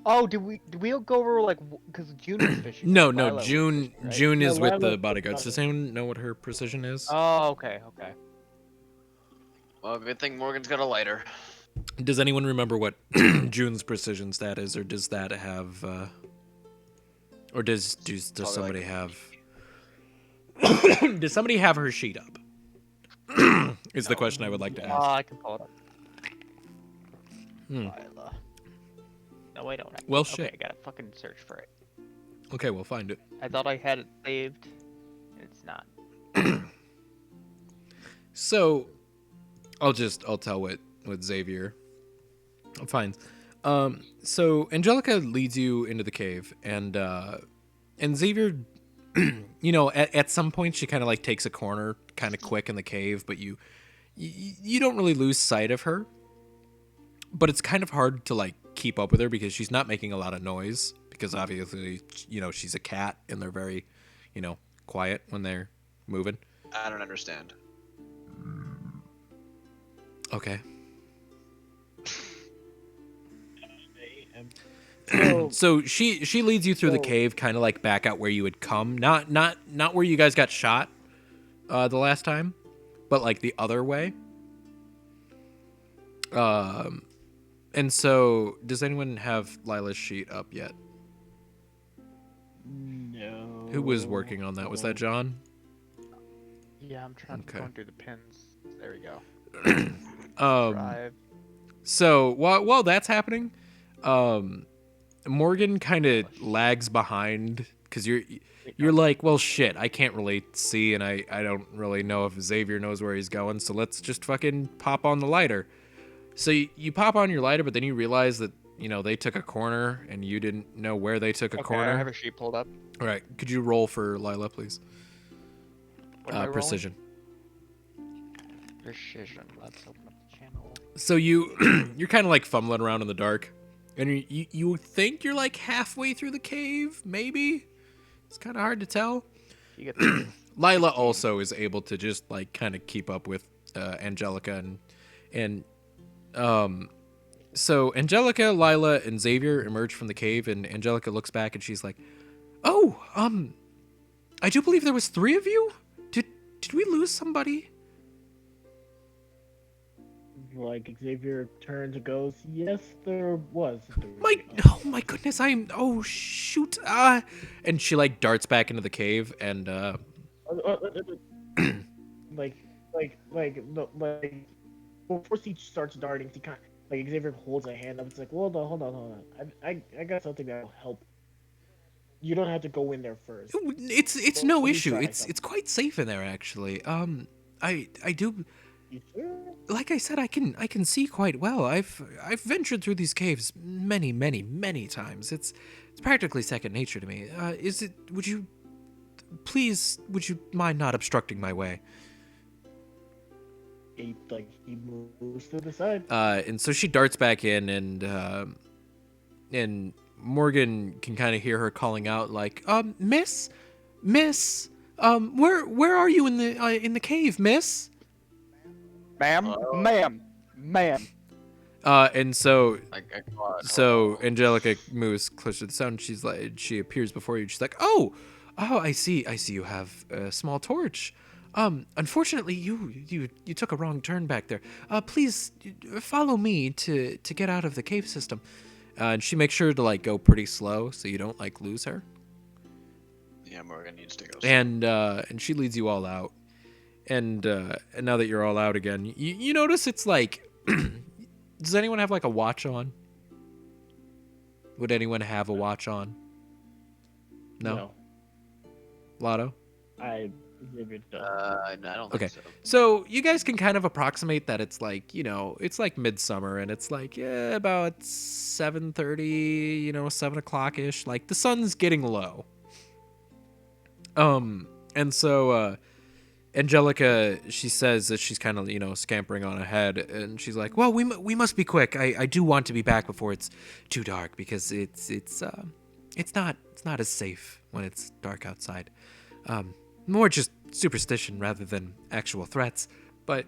Oh, did we go over like because June was fishing? No, Lila was June fishing, right? June is No, with the Lila's bodyguards. with Does anyone know what her precision is? Oh, okay. Well, good thing Morgan's got a lighter. Does anyone remember what June's precision stat is, or does that have, or does Probably somebody like- have? Does somebody have her sheet up? Is the question I would like to ask. I can pull it up. Lila. No, I don't. Well, Okay, shit. I gotta fucking search for it. Okay, we'll find it. I thought I had it saved, and it's not. So, I'll tell what Xavier finds. So Angelica leads you into the cave, and Xavier, you know, at some point she kind of like takes a corner, kind of quick in the cave, but you don't really lose sight of her. But it's kind of hard to like keep up with her because she's not making a lot of noise, because obviously, you know, she's a cat and they're very, you know, quiet when they're moving. I don't understand. Okay. So, So she leads you through the cave, kind of like back out where you had come, not where you guys got shot the last time, but like the other way. And so does anyone have Lila's sheet up yet? no. Who was working on that? Was that John? Yeah, I'm trying Okay. going through the pins. There we go. Um, Drive. So while that's happening, Morgan kind of lags behind because you're like, well, shit, I can't really see, and I don't really know if Xavier knows where he's going, so let's just fucking pop on the lighter. So you pop on your lighter, but then you realize that, you know, they took a corner, and you didn't know where they took a Okay, corner. I have a sheet pulled up. All right, could you roll for Lila, please? What am I rolling? Precision. Precision. Let's open up the channel. So you're kind of like fumbling around in the dark, and you think you're like halfway through the cave, maybe. It's kind of hard to tell. You get the Lila also is able to just like kind of keep up with Angelica and so Angelica, Lila, and Xavier emerge from the cave, and Angelica looks back and she's like, "Oh, I do believe there was 3 of you. Did we lose somebody?" Like Xavier turns and goes, "Yes, there was." Oh my goodness, oh shoot. And she like darts back into the cave and like before she starts darting, she kind of, like Xavier holds a hand up. It's like, hold on. I got something that'll help. You don't have to go in there first. it's Well, no let me issue. try It's quite safe in there actually. I do, You sure? like I said, I can see quite well. I've ventured through these caves many times. It's practically second nature to me. Would you mind not obstructing my way? He moves to the side. And so she darts back in, and Morgan can kind of hear her calling out like, Miss, where are you in the cave, Miss? ma'am. And so Like a quad. So Angelica moves closer to the sound. She's like, she appears before you. She's like, oh, I see. I see you have a small torch. Unfortunately, you took a wrong turn back there. Please follow me to get out of the cave system. And she makes sure to like go pretty slow so you don't like lose her. Yeah, Morgan needs to go. And she leads you all out. And now that you're all out again, you notice it's like, does anyone have like a watch on? Would anyone have a watch on? No? Lotto? I believe it does. I don't Okay. think so. So you guys can kind of approximate that it's like, it's like midsummer and it's like, about 7:30, 7 o'clock-ish. Like the sun's getting low. And so, Angelica, she says that she's kind of, scampering on ahead, and she's like, "Well, we must be quick. I do want to be back before it's too dark because it's not as safe when it's dark outside. More just superstition rather than actual threats. But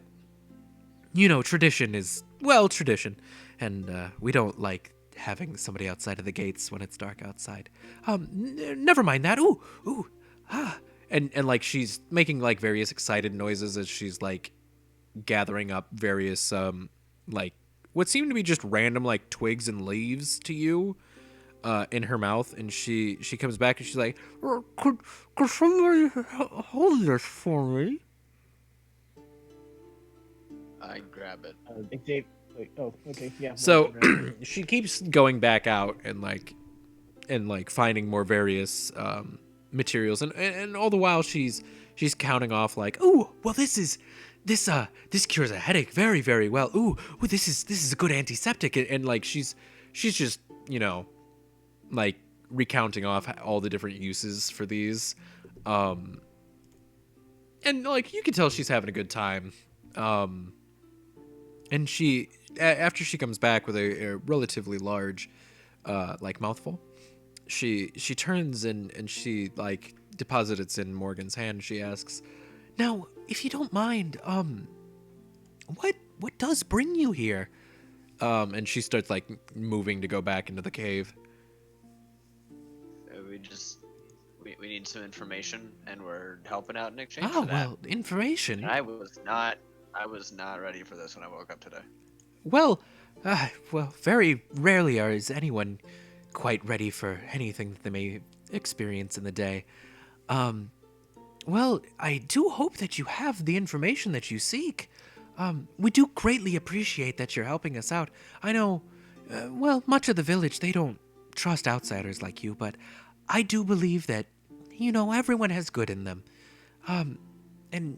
tradition is tradition, and we don't like having somebody outside of the gates when it's dark outside. Never mind that. Ooh, ah." And like she's making like various excited noises as she's like gathering up various like what seem to be just random like twigs and leaves to you in her mouth, and she comes back and she's like, could somebody hold this for me? I grab it. Wait, oh, okay, yeah. So she keeps going back out and finding more various materials, and all the while she's counting off like, ooh, well this cures a headache very, very well. Ooh, this is a good antiseptic, and like she's just like recounting off all the different uses for these, and like you can tell she's having a good time, and she after she comes back with a relatively large like mouthful, she turns and she like deposits it in Morgan's hand. She asks, "Now, if you don't mind, what does bring you here?" And she starts like moving to go back into the cave. We need some information, and we're helping out in exchange Oh, for that. well, information. And I was not ready for this when I woke up today. Well, very rarely is anyone quite ready for anything that they may experience in the day. Well, I do hope that you have the information that you seek. We do greatly appreciate that you're helping us out. I know, much of the village, they don't trust outsiders like you, but I do believe that, everyone has good in them. And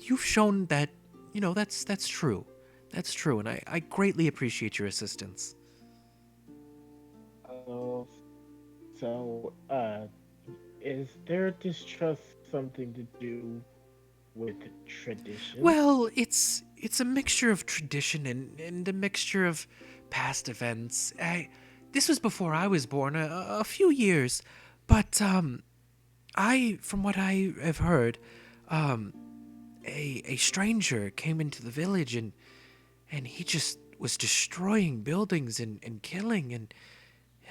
you've shown that, that's true. That's true, and I greatly appreciate your assistance. Is their distrust something to do with tradition? Well, it's a mixture of tradition and a mixture of past events. This was before I was born, a few years, but from what I have heard, a stranger came into the village and he just was destroying buildings and killing, and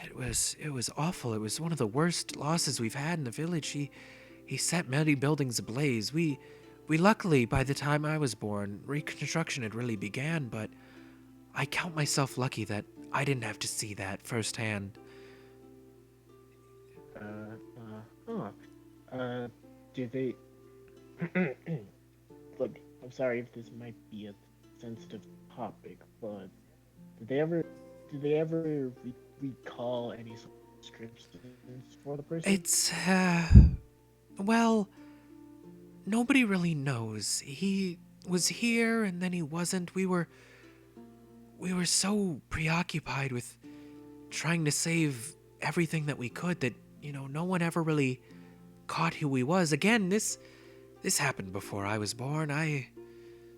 it was awful. It was one of the worst losses we've had in the village. He set many buildings ablaze. We luckily, by the time I was born, reconstruction had really began, but I count myself lucky that I didn't have to see that firsthand. Do they... Look, I'm sorry if this might be a sensitive topic, but did they ever recall any subscriptions for the person? It's, well, nobody really knows. He was here and then he wasn't. We were so preoccupied with trying to save everything that we could that, no one ever really caught who he was. Again, this happened before I was born.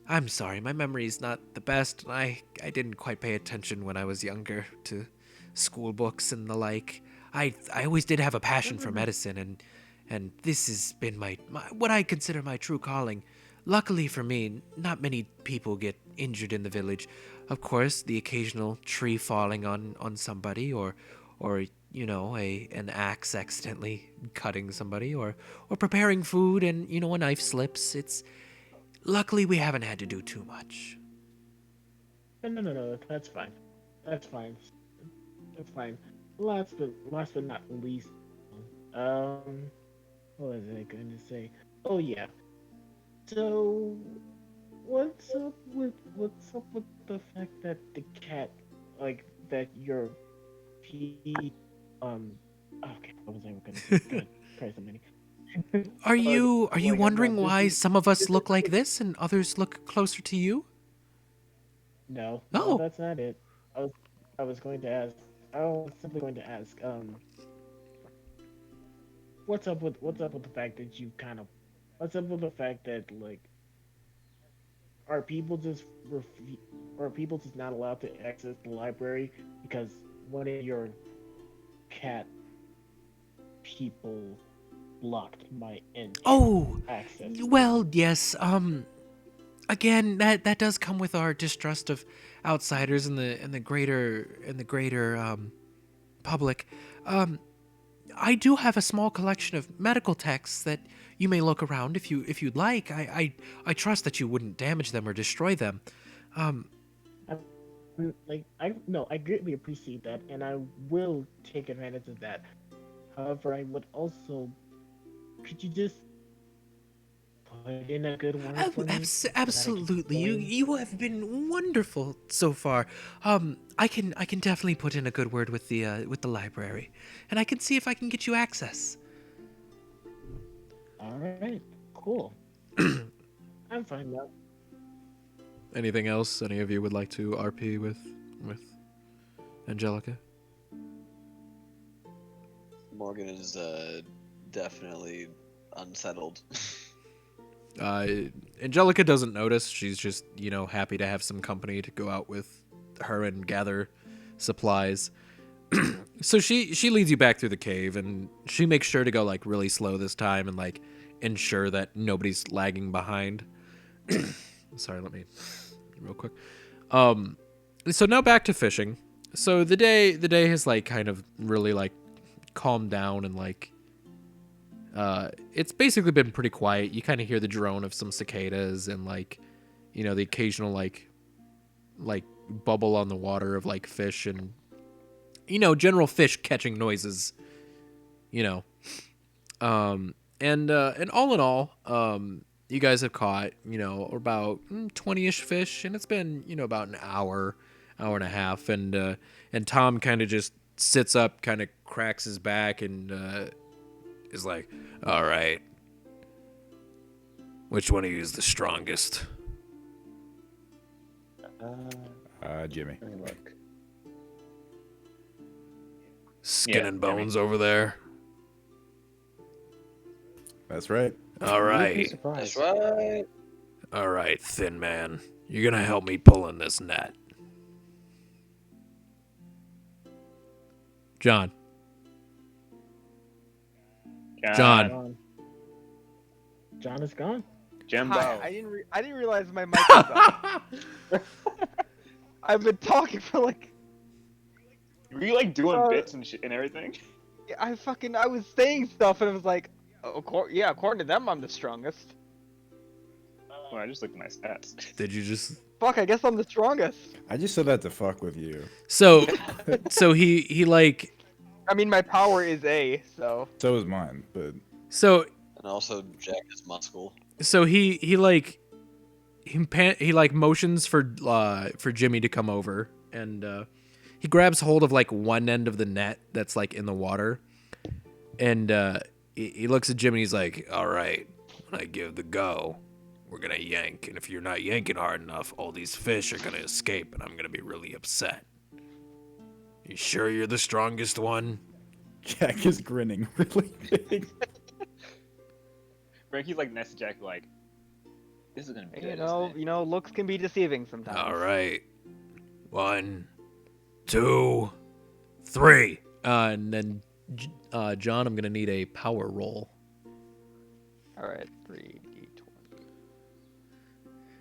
I'm sorry, my memory's not the best, and I didn't quite pay attention when I was younger to school books and the like. I always did have a passion for medicine, and this has been my what I consider my true calling. Luckily for me, not many people get injured in the village. of course, the occasional tree falling on somebody, or an axe accidentally cutting somebody, or preparing food and a knife slips. Luckily we haven't had to do too much. No, that's fine. That's fine. That's fine. Last but not least, what was I going to say? Oh yeah. So, what's up with the fact that the cat, like that your P, okay, what was I going to say? Good Christ, many. Are you Like, wondering no, why some of us look like this and others look closer to you? No, Oh, that's not it. I was, I was going to ask. I was simply going to ask. What's up with the fact that you kind of, what's up with the fact that like, are people just are people just not allowed to access the library because one of your cat people blocked my entry oh, access? well, yes. Again, that does come with our distrust of outsiders in the greater public. I do have a small collection of medical texts that you may look around if you'd like. I trust that you wouldn't damage them or destroy them. Like I no, I greatly appreciate that, and I will take advantage of that. However, I would also, could you just put in a good word for me so that I can Absolutely, you join? you have been wonderful so far. I can definitely put in a good word with the library, and I can see if I can get you access. All right, cool. I'm fine now. Anything else any of you would like to RP with Angelica? Morgan is definitely unsettled. Angelica doesn't notice. She's just, happy to have some company to go out with her and gather supplies. So she leads you back through the cave, and she makes sure to go like really slow this time and like ensure that nobody's lagging behind. Sorry, let me real quick. So now back to fishing. So the day has like kind of really like calmed down, and like it's basically been pretty quiet. You kind of hear the drone of some cicadas and like the occasional like bubble on the water of like fish and general fish catching noises. you know and all in all, you guys have caught about 20ish fish, and it's been about an hour and a half, and Tom kind of just sits up, kind of cracks his back, and is like, all right, which one of you is the strongest? Jimmy. Let me look. Skin Yeah, and bones over there. That's right. All You'd be right. surprised. That's right. All right, thin man. You're going to help me pull in this net. John. John. John is gone. Jimbo. Hi, I didn't realize my mic was on. I've been talking for like Were you like doing Uh, bits and shit and everything? I was saying stuff and it was like, yeah, according to them, I'm the strongest. Well, I just looked at my stats. Did you just... Fuck, I guess I'm the strongest. I just said that to fuck with you. So he like... I mean, my power is A, so. So is mine, but So And also, Jack is muscle. he like he like motions for Jimmy to come over, and he grabs hold of like one end of the net that's like in the water, and he looks at Jimmy and he's like, all right, when I give the go, we're gonna yank, and if you're not yanking hard enough, all these fish are gonna escape, and I'm gonna be really upset. You sure you're the strongest one? Jack is grinning really big. Frankie's like next to Jack, like, this is gonna be good. You know, looks can be deceiving sometimes. All right. 1, 2, 3. And then, John, I'm gonna need a power roll. All right, 3d20.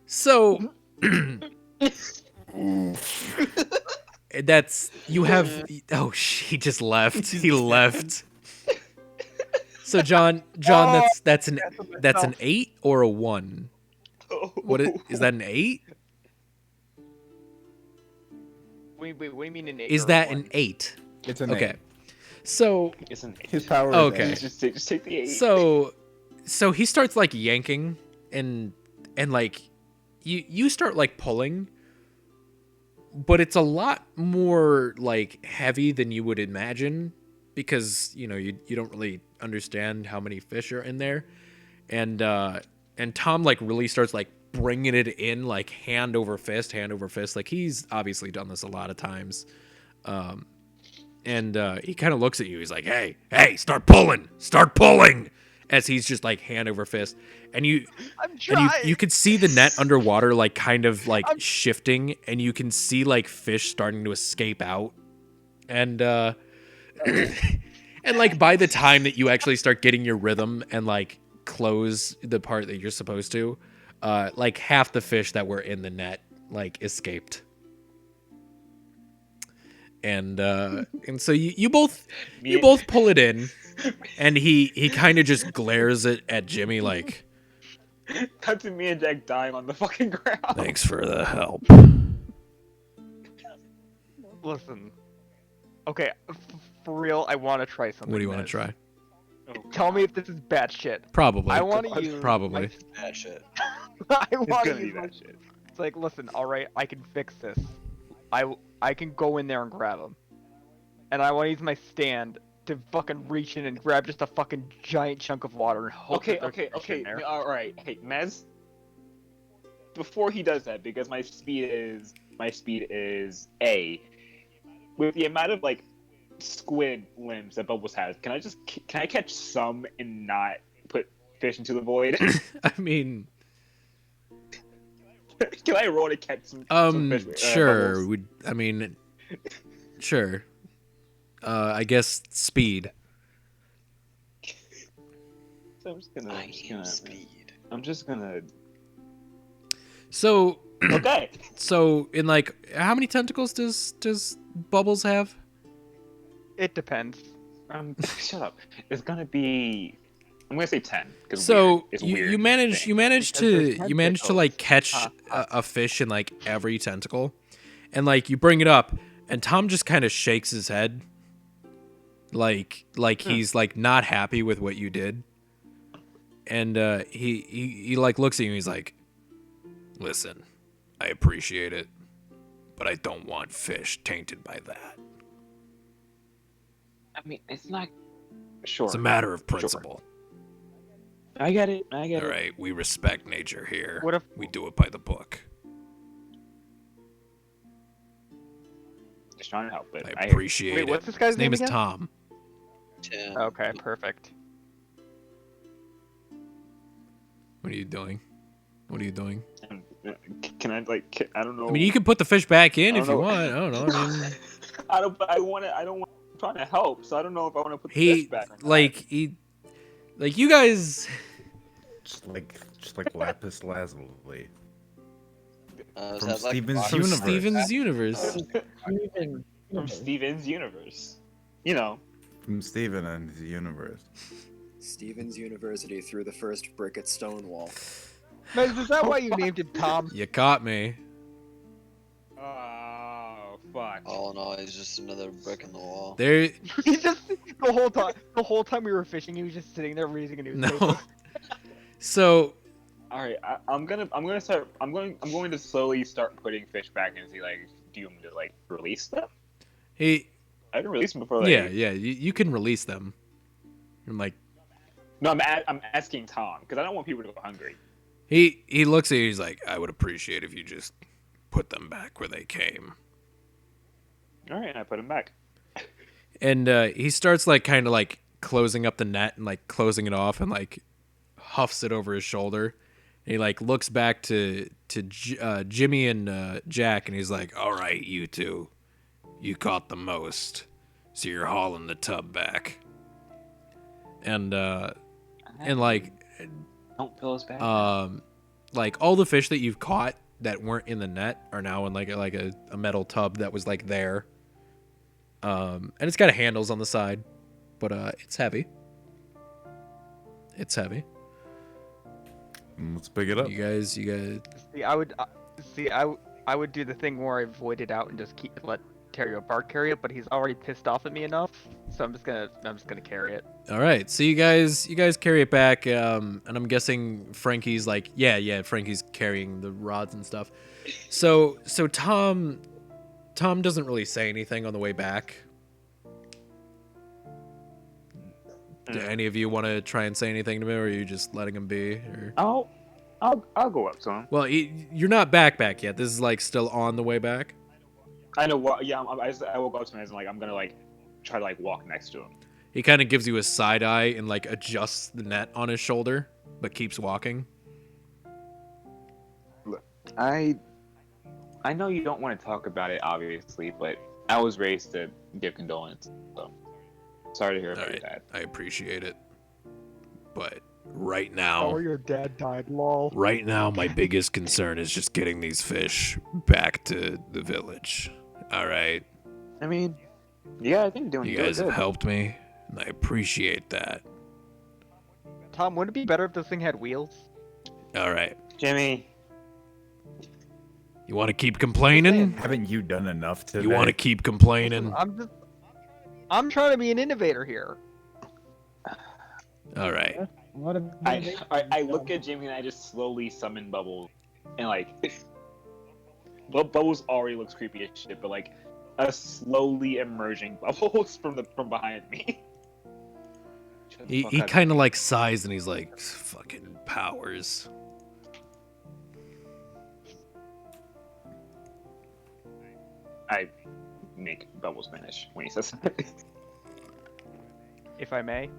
So, That's you have. Oh, he just left. He left. So John, that's an 8 or a 1. Is that an 8? Wait, what do you mean an 8? Is that an 8? It's an Okay. eight. So It's an His power is Okay. eight. just take the 8. so he starts like yanking and like you start like pulling, but it's a lot more like heavy than you would imagine because you don't really understand how many fish are in there, and Tom like really starts like bringing it in like hand over fist, like he's obviously done this a lot of times, and he kind of looks at you. He's like, hey, start pulling, as he's just like hand over fist, and you could see the net underwater like kind of like shifting, and you can see like fish starting to escape out, and and like by the time that you actually start getting your rhythm and like close the part that you're supposed to, like half the fish that were in the net like escaped. And so you both pull it in, and he kind of just glares at Jimmy like, Cut to me and Jack dying on the fucking ground. thanks for the help. Listen. Okay, for real, I want to try something. What do you want to Nez. try? Tell me if this is bad shit. Probably. I want to use Probably. Bad shit. I It's want to gonna be use my that shit. It's like, listen, all right, I can fix this. I can go in there and grab him, and I want to use my stand to fucking reach in and grab just a fucking giant chunk of water and hope that there's fish in there. All right. Hey, Mez. Before he does that, because my speed is A. With the amount of like squid limbs that Bubbles has, can I catch some and not put fish into the void? I mean, Can I roll to catch some fish? sure. Bubbles? Sure. I guess speed. So I'm just gonna. I am speed. I'm just gonna. So Okay. so in like how many tentacles does Bubbles have? It depends. Shut up. It's gonna be. I'm gonna say 10. So It's you weird you manage Because there's you manage to like catch tentacles. a fish in like every tentacle, and like you bring it up, and Tom just kind of shakes his head, like he's like not happy with what you did, and he like looks at you and he's like, listen, I appreciate it, but I don't want fish tainted by that. I mean, it's not. Sure. It's a matter of principle. I get it. All right, we respect nature here. What if We do it by the book. Just trying to help it. I appreciate Wait, it. what's this guy's His name is again? Tom. 10. Okay, perfect. What are you doing? Can I like? I don't know. I mean, you can put the fish back in I if don't you know. want. I don't know. I mean, I don't. I want to. I don't want. I'm trying to help, so I don't know if I want to put the he fish back. Or not. like you guys. Just like lapis lazuli. Is From that like Steven's rock- From universe. Steven's universe. From Steven's universe. You know. From Steven and his universe. Stevens University threw the first brick at Stonewall. Mez, is that why you named him Tom? You caught me. Oh fuck. All in all, he's just another brick in the wall. There. He just the whole time we were fishing, he was just sitting there reading a newspaper. No. So All right. I'm going to slowly start putting fish back and see like, do you want me to like release them? he. I can release them before. Like, Yeah. You can release them. I'm like. No, I'm asking Tom because I don't want people to go hungry. He looks at you. He's like, I would appreciate if you just put them back where they came. All right, and I put them back. And he starts like kind of like closing up the net and like closing it off and like huffs it over his shoulder. And he like looks back to Jimmy and Jack and he's like, all right, you two, you caught the most, so you're hauling the tub back. And like Don't fill us back. like all the fish that you've caught that weren't in the net are now in like a metal tub that was like there. And it's got handles on the side, but it's heavy. It's heavy. Let's pick it up. You guys. See, I would do the thing where I void it out and just let Terrio Bart carry it, but he's already pissed off at me enough, so I'm just gonna carry it. All right, so you guys carry it back, and I'm guessing Frankie's like, yeah, Frankie's carrying the rods and stuff. So Tom doesn't really say anything on the way back. Do any of you want to try and say anything to him, or are you just letting him be? Or... I'll go up to him. Well, you're not back yet. This is like still on the way back. I know what. Yeah, I will go up to him and like I'm gonna like try to like walk next to him. He kind of gives you a side eye and like adjusts the net on his shoulder, but keeps walking. Look, I know you don't want to talk about it, obviously, but I was raised to give condolences. So sorry to hear about that. I appreciate it, but right now, Oh, your dad died, lol. right now, my biggest concern is just getting these fish back to the village. All right, I mean, yeah, I think doing you good. guys have helped me, and I appreciate that. Tom, wouldn't it be better if this thing had wheels? All right, Jimmy. you want to keep complaining? Haven't you done enough today? You want to keep complaining? I'm trying to be an innovator here. All right. What I look at Jimmy and I just slowly summon Bubbles, and like, Bubbles already looks creepy as shit, but like, a slowly emerging Bubbles from behind me. He kind of like sighs and he's like, fucking powers. I make Bubbles vanish when he says that. If I may.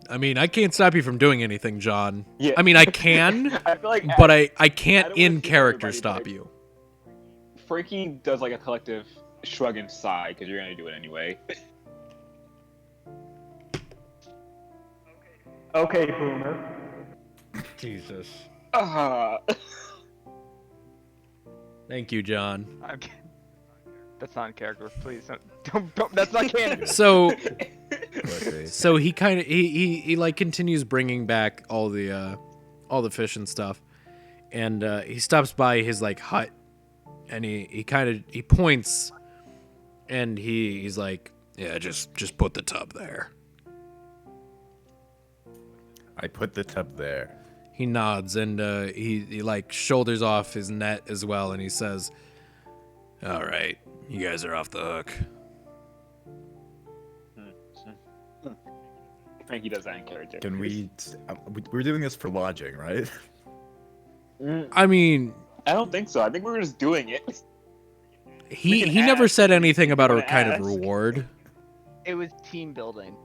I mean, I can't stop you from doing anything, John. Yeah. I mean, I can, I feel like, but I I can't don't in wanna see character everybody, stop but you. Frankie does like a collective shrug and sigh because you're gonna do it anyway. Okay, Boomer. Jesus. Uh, Thank you, John. Okay. That's not in character. Please don't. That's not canon. So So he kind of he like continues bringing back all the fish and stuff, and he stops by his like hut, and he points, and he's like, yeah, just put the tub there. I put the tub there. He nods, and he like shoulders off his net as well, and he says, all right, you guys are off the hook. Frankie does that in character. Can we? We're doing this for lodging, right? I mean, I don't think so. I think we're just doing it. he can never ask. said anything about a Wanna kind of ask? reward. It was team building.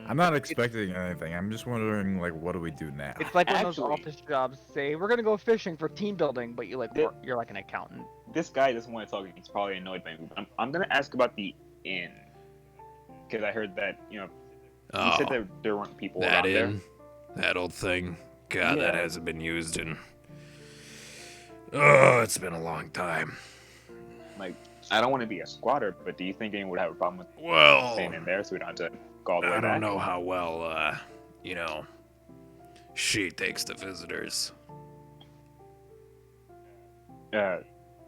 I'm not expecting anything. I'm just wondering, like, what do we do now? It's like when those Actually- office jobs say, "We're gonna go fishing for team building," but you're like an accountant. This guy doesn't want to talk. He's probably annoyed by me. But I'm gonna ask about the inn because I heard that you said that there weren't people That around there. inn, that old thing. God, that Yeah. hasn't been used in. Oh, it's been a long time. Like, I don't want to be a squatter, but do you think anyone would have a problem with Well, staying in there so we don't have to go all the way I back? don't know how well, she takes to visitors.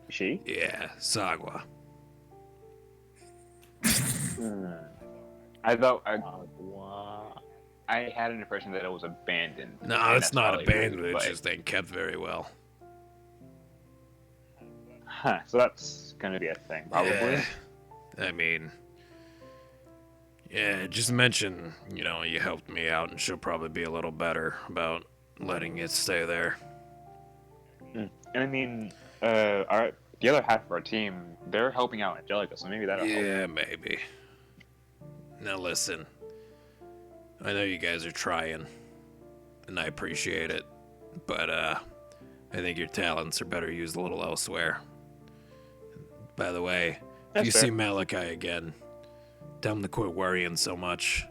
She? Yeah, Sagwa. I thought I had an impression that it was abandoned. No, and it's that's not probably abandoned. rude, It's but- just ain't kept very well. Huh, so that's gonna be a thing, probably. Yeah. I mean, yeah, just mention, you helped me out, and she'll probably be a little better about letting it stay there. And I mean, the other half of our team, they're helping out Angelica, so maybe that'll help. Yeah, maybe. Now listen, I know you guys are trying, and I appreciate it, but I think your talents are better used a little elsewhere. By the way, if That's you fair. see Malachi again, tell him to quit worrying so much.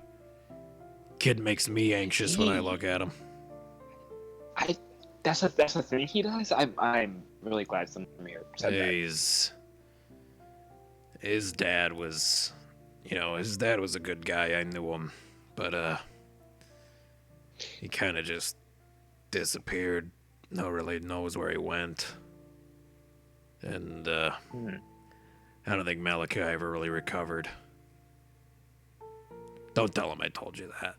Kid makes me anxious when I look at him. That's a thing he does. I'm really glad someone here said that. His dad was, his dad was a good guy. I knew him, but he kind of just disappeared. No really knows where he went, and I don't think Malachi ever really recovered. Don't tell him I told you that.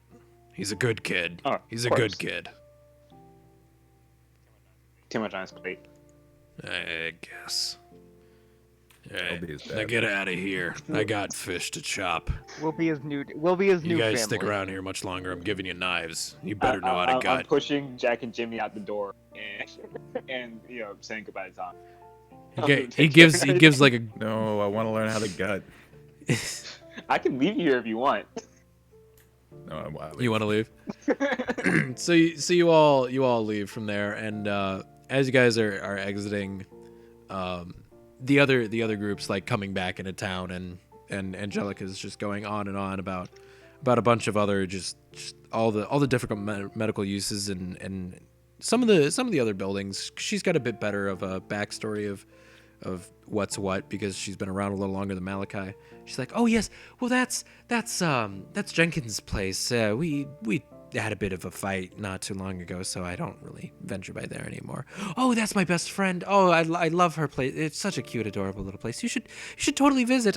He's a good kid. Oh, He's a of good course. kid. Too much on his plate. I guess. I'll be his Now dad. get out of here. I got fish to chop. We'll be his new. We'll be his new You guys family. stick around here much longer. I'm giving you knives. You better know how to I'm gut. pushing Jack and Jimmy out the door and saying goodbye to Tom. He gives like a. No, I want to learn how to gut. I can leave you here if you want. No, I want. You want to leave? So you all leave from there, and as you guys are exiting, the other groups like coming back into town, and Angelica's just going on and on about a bunch of other just all the different medical uses and some of the other buildings. She's got a bit better of a backstory of what's what because she's been around a little longer than Malachi. She's like, oh yes, well that's Jenkins' place. We had a bit of a fight not too long ago, so I don't really venture by there anymore. Oh, that's my best friend. Oh, I love her place. It's such a cute, adorable little place. You should totally visit.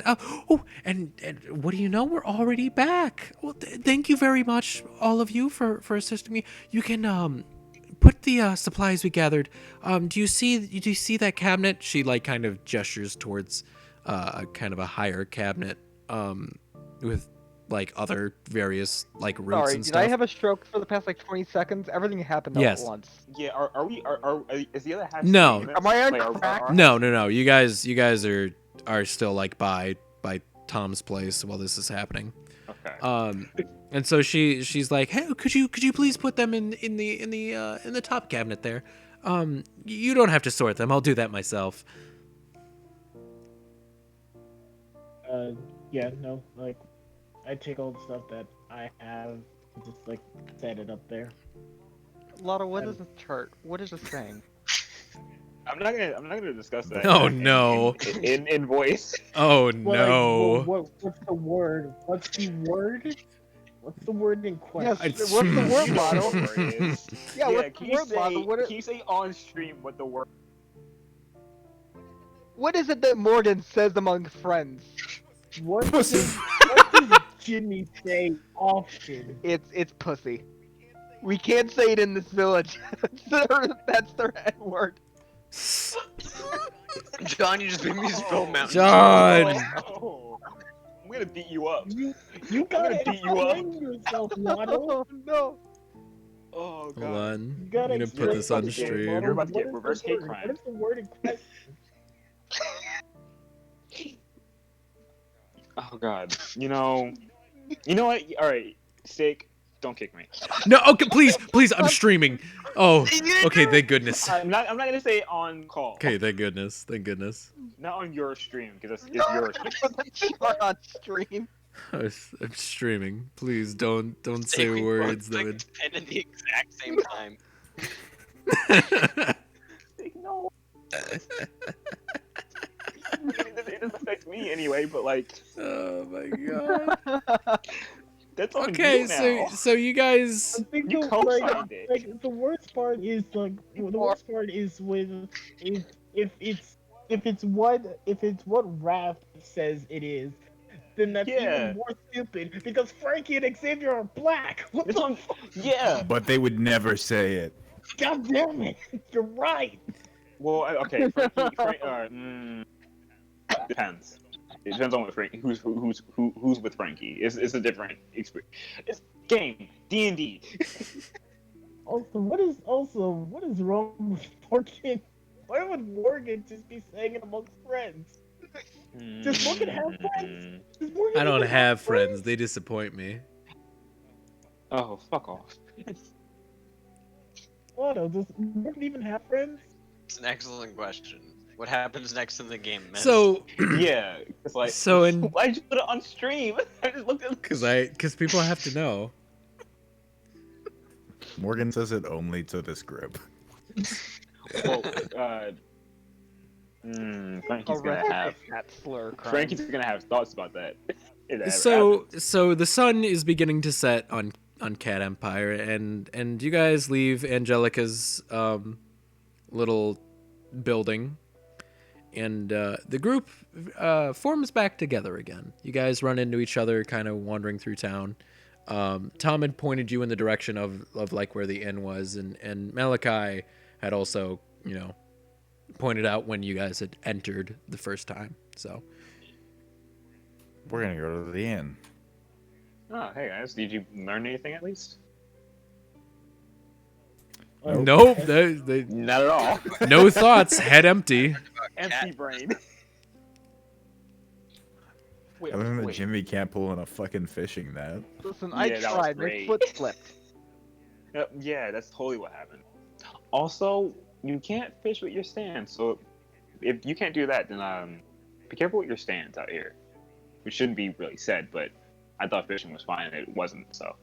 And what do you know? We're already back. Well, thank you very much, all of you, for assisting me. You can put the supplies we gathered. Do you see that cabinet? She like kind of gestures towards a kind of a higher cabinet with like other various like roots Sorry, and did stuff. I have a stroke for the past like 20 seconds? Everything happened all Yes. at once. Yeah, is the other half? No. streaming Am I on this? Like, crack? No. You guys are still like by Tom's place while this is happening. Okay. And so she's like, hey, could you please put them in the top cabinet there? You don't have to sort them. I'll do that myself. Yeah, no, like, I take all the stuff that I have, and just like set it up there. Lotto, what is this chart? What is this saying? I'm not gonna discuss that. Oh, no. In voice. Oh Well, no. like, what's the word? What's the word? What's the word in question? Yes, what's the word, You know Lotto? what the word is. Yeah, what's can the you word, say, Lotto? What Can you say on stream what the word? What is it that Morgan says among friends? What Pussy. what does Jimmy say often? It's pussy. We can't say it in this village. That's their N word. John, you just made me spell mountain. John. Oh, I'm gonna beat you up. You I'm gotta gonna beat you up. explain yourself, Lotto. Oh no. Oh Hold god. on. You I'm gotta gonna put this on explain stream. yourself, You're about to Lotto. get What is reverse the hate word? crime. What is the word in question? Oh god. You know what? All right, Steak, don't kick me. No, okay, please, I'm streaming. Oh, okay, thank goodness. I'm not gonna say it on call. Okay, thank goodness. Not on your stream because it's yours. Put the chart on stream. I'm streaming. Please don't say We words both that clicked pen at the exact same time. would. No. It doesn't affect me anyway, but like Oh my god. that's on Okay, you now. so you guys. I think You the, co-signed it. like the worst part is like the worst part is with if it's what Raph says it is, then that's Yeah. even more stupid because Frankie and Xavier are black. What It's the on. Yeah. But they would never say it. God damn it! You're right. Well, okay. Depends. It depends on what Frankie. Who's with Frankie? It's a different experience. It's game D&D. What is wrong with Morgan? Why would Morgan just be saying it amongst friends? Does Morgan have friends? Does Morgan I don't even have friends. They disappoint me. Oh, fuck off. Lotto, does Morgan even have friends? It's an excellent question. What happens next in the game, man? So, Yeah, it's like. So in- why'd you put it on stream? I just looked at. because people have to know. Morgan says it only to this group. Well, Frankie's gonna have that slur crime. Frankie's gonna have thoughts about that. if that ever So happens. so the sun is beginning to set on Cat Empire, and you guys leave Angelica's little building, and the group forms back together again. You guys run into each other, kind of wandering through town. Tom had pointed you in the direction of like where the inn was, and Malachi had also, you know, pointed out when you guys had entered the first time. So We're gonna go to the inn. Oh, hey guys, did you learn anything at least? nope, they Not at all. no thoughts, head empty. Empty brain. Wait, I remember wait. Jimmy can't pull in a fucking fishing net. Listen, Yeah, I that was tried. My great. foot slipped. Yeah, that's totally what happened. Also, you can't fish with your stands, so if you can't do that, then be careful with your stands out here. Which shouldn't be really said, but I thought fishing was fine and it wasn't, so.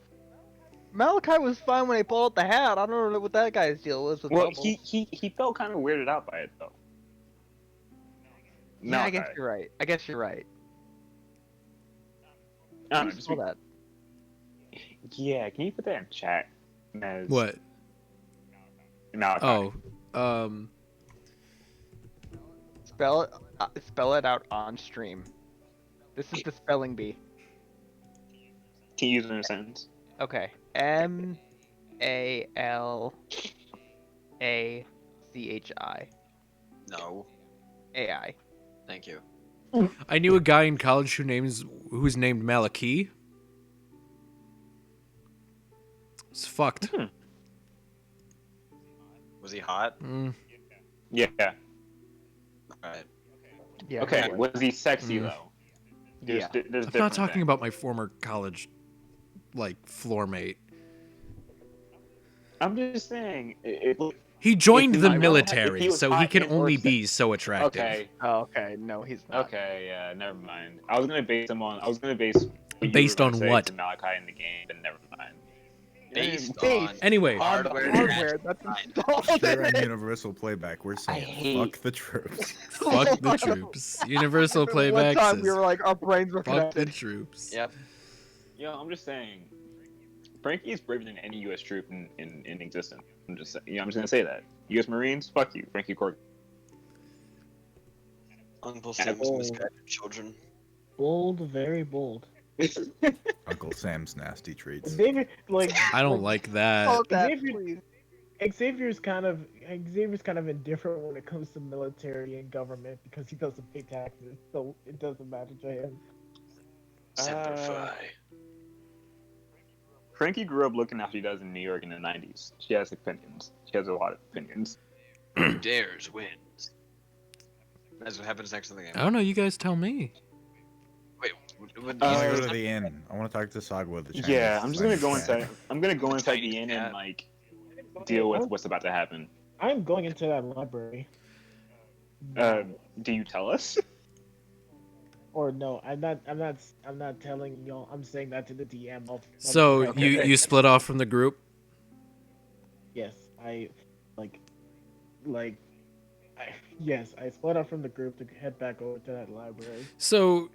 Malachi was fine when he pulled out the hat. I don't know what that guy's deal was with Well, bubbles. he felt kind of weirded out by it, though. Yeah, I Malachi. guess you're right. I guess you're right. I don't know, You just saw that. Yeah, can you put that in chat? As What? Malachi. Oh, Spell it out on stream. This is the spelling bee. Can you use it in a sentence? Okay. Malachi. No, AI. thank you. I knew a guy in college who's named Malachi. It's fucked. Was he hot? Yeah. Alright. Yeah. Okay, anyway. was he sexy, Mm. though? There's, Yeah. there's I'm not different talking things. about my former college, like, floor mate. I'm just saying, He joined If the he- if military, he was so he hot can and- or only se- be so attractive. okay. Oh, okay. No, he's not. Okay, yeah, never mind. I was gonna base what you Based were on gonna say what? to Malachi in the game, but never mind. Based Based on Anyway, On the Hardware hardware attached that's to installed Here in on it. Universal Playback, we're saying hate- fuck the troops. fuck the troops. Universal One Playback time says, we were like, our brains were fuck the connected. troops. Yep. Yo, I'm just saying, Frankie is braver than any U.S. troop in existence. I'm just gonna say that. U.S. Marines, fuck you, Frankie Cork. Uncle Sam's Oh. misguided children. Bold, very bold. Uncle Sam's nasty treats. Xavier, like, I don't like that. Call it that, Xavier- please. Xavier's kind of indifferent when it comes to military and government because he doesn't pay taxes, so it doesn't matter to him. Semper Fi. Frankie grew up looking how she does in New York in the 90s. She has opinions. She has a lot of opinions. Who dares wins. That's what happens next in the game. I don't know. You guys tell me. Wait, I want to go to the inn. I want to talk to Sagwa the Chinese. Yeah, I'm just gonna go cat. inside. I'm gonna go inside the Chinese inn cat. and like deal with what's about to happen. I'm going into that library. Do you tell us? Or no, I'm not telling y'all. I'm saying that to the DM. So Okay. you split off from the group. Yes, yes, I split up from the group to head back over to that library. So,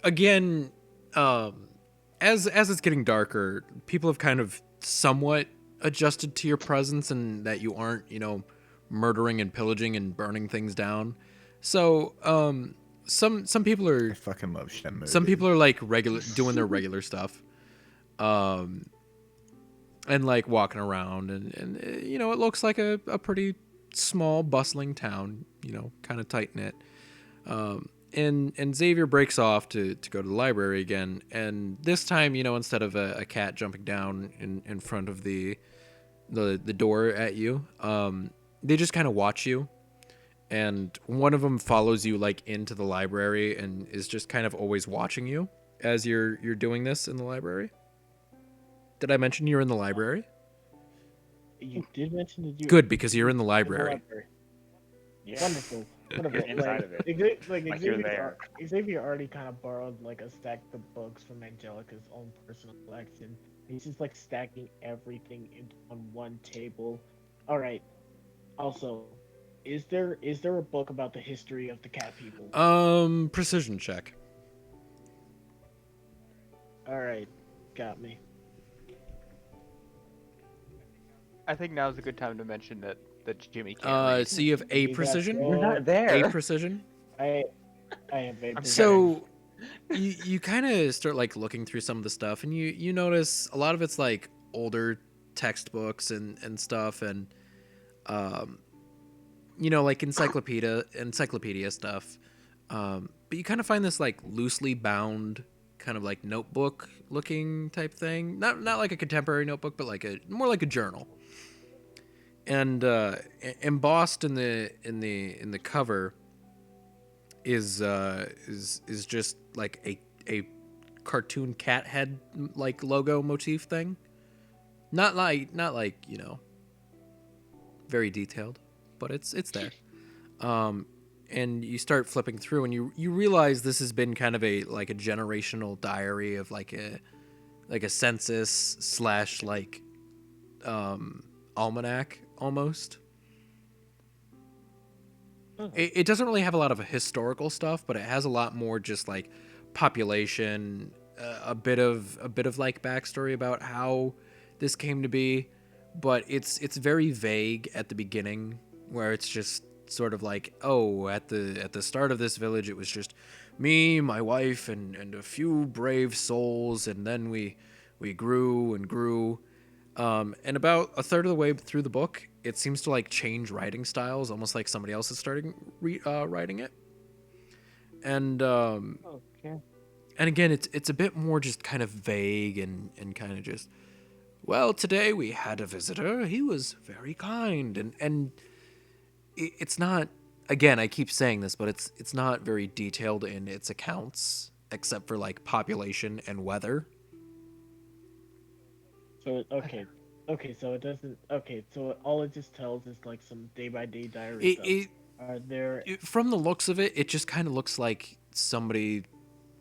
again, as it's getting darker, people have kind of somewhat adjusted to your presence and that you aren't, murdering and pillaging and burning things down. So, some people I are fucking love Shenmue. some dude. people are like doing their regular stuff, and like walking around and it looks like a pretty small bustling town, kind of tight knit. And Xavier breaks off to go to the library again, and this time, instead of a cat jumping down in front of the door at you, they just kind of watch you, and one of them follows you like into the library and is just kind of always watching you as you're doing this in the library. Did I mention you're in the library? You did mention that you Good, because you're in the library. Yeah. Wonderful. Wonderful. You're inside of it. Like Like you're there. Xavier already kind of borrowed like a stack of books from Angelica's own personal collection. He's just like stacking everything on one table. All right, Also, is there a book about the history of the cat people? Precision check. All right, got me. I think now's a good time to mention that Jimmy can't read. So you have a You got precision. your- You're not A there. precision. I have a So you kind of start like looking through some of the stuff, and you notice a lot of it's like older textbooks and stuff, and like encyclopedia stuff. But you kind of find this like loosely bound kind of like notebook looking type thing. Not like a contemporary notebook, but like more like a journal. And embossed in the cover is just like a cartoon cat head like logo motif thing. Not like very detailed, but it's there. And you start flipping through, and you realize this has been kind of a generational diary of like a census / like almanac almost. It doesn't really have a lot of historical stuff, but it has a lot more just like population, a bit of like backstory about how this came to be, but it's very vague at the beginning, where it's just sort of like, oh, at the start of this village, it was just me, my wife, and a few brave souls, and then we grew and grew. And about a third of the way through the book, it seems to like change writing styles, almost like somebody else is starting writing it. And Okay. and again, it's a bit more just kind of vague and kind of just, well, today we had a visitor. He was very kind, and it's not. Again, I keep saying this, but it's not very detailed in its accounts, except for like population and weather. So so it doesn't. Okay, so all it just tells is like some day by day diary stuff. Are there? From the looks of it, it just kind of looks like somebody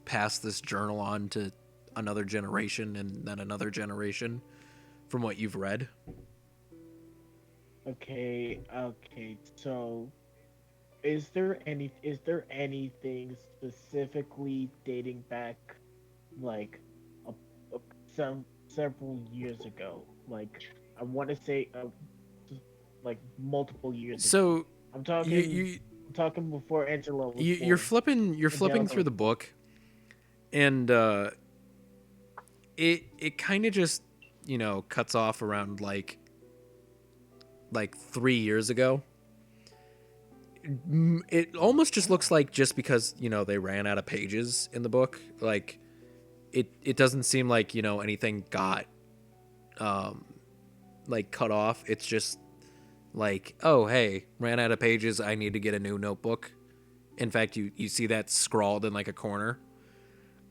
passed this journal on to another generation and then another generation, from what you've read. Okay, so is there anything specifically dating back like several years ago? Like I want to say like multiple years ago. So I'm talking I'm talking before Angela was you're born. flipping through the book, and it kind of just cuts off around like 3 years ago. It almost just looks like just because they ran out of pages in the book, like it doesn't seem like anything got like cut off. It's just like, oh hey, ran out of pages, I need to get a new notebook. In fact, you see that scrawled in like a corner.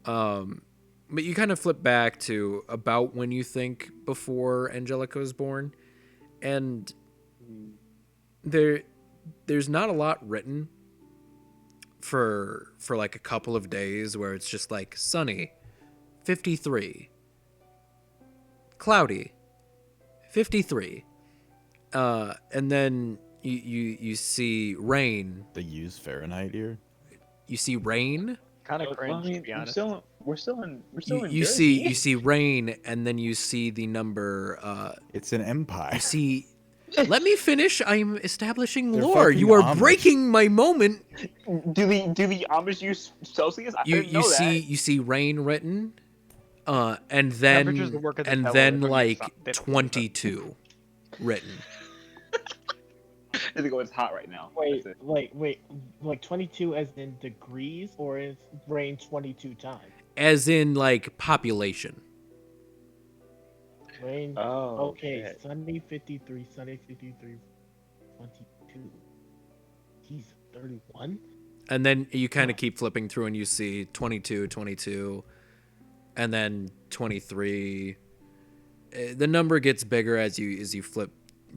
But you kind of flip back to about when you think before Angelica was born, and there's not a lot written for like a couple of days, where it's just like sunny 53, cloudy 53, and then you see rain. They use Fahrenheit here. You see rain. Kind of cringe, Well, I mean, to be honest. we're still in You Jersey. see rain, and then you see the number. It's an empire. You see. Let me finish. I'm establishing They're lore. fucking You are Amish. breaking my moment. Do the Amish use Celsius? I didn't know You see rain written, and Temperatures then that work as a and tell then when like they don't use it. 22 written. that. I think it's hot right now. Wait, That's it. wait, like 22 as in degrees, or is rain 22 times? As in like population. Rain. Oh, Okay, shit. Sunday 53, 22. He's 31? And then you kind of keep flipping through, and you see 22, and then 23. The number gets bigger as you flip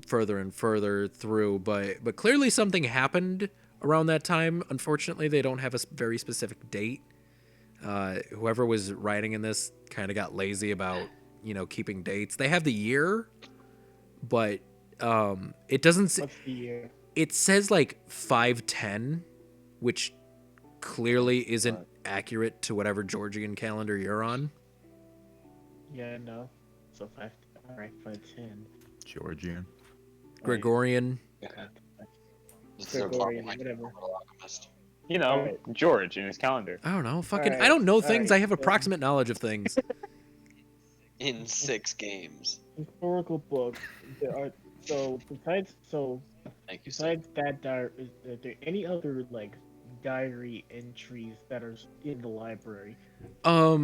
further and further through, but clearly something happened around that time. Unfortunately, they don't have a very specific date. Whoever was writing in this kind of got lazy about keeping dates. They have the year, but it doesn't. What's the year? It says like 510, which clearly isn't accurate to whatever Georgian calendar you're on. Yeah, no. So 5. All right, 510. Georgian. Gregorian. Okay. This is our Gregorian, clock, whatever. alchemist. You know, Alright. George in his calendar. I don't know. Fucking. I Alright, don't know things. I alright, have so- approximate knowledge of things. In 6 games. Historical books. There are besides Thank you, sir. that diary, is there any other like diary entries that are in the library? Are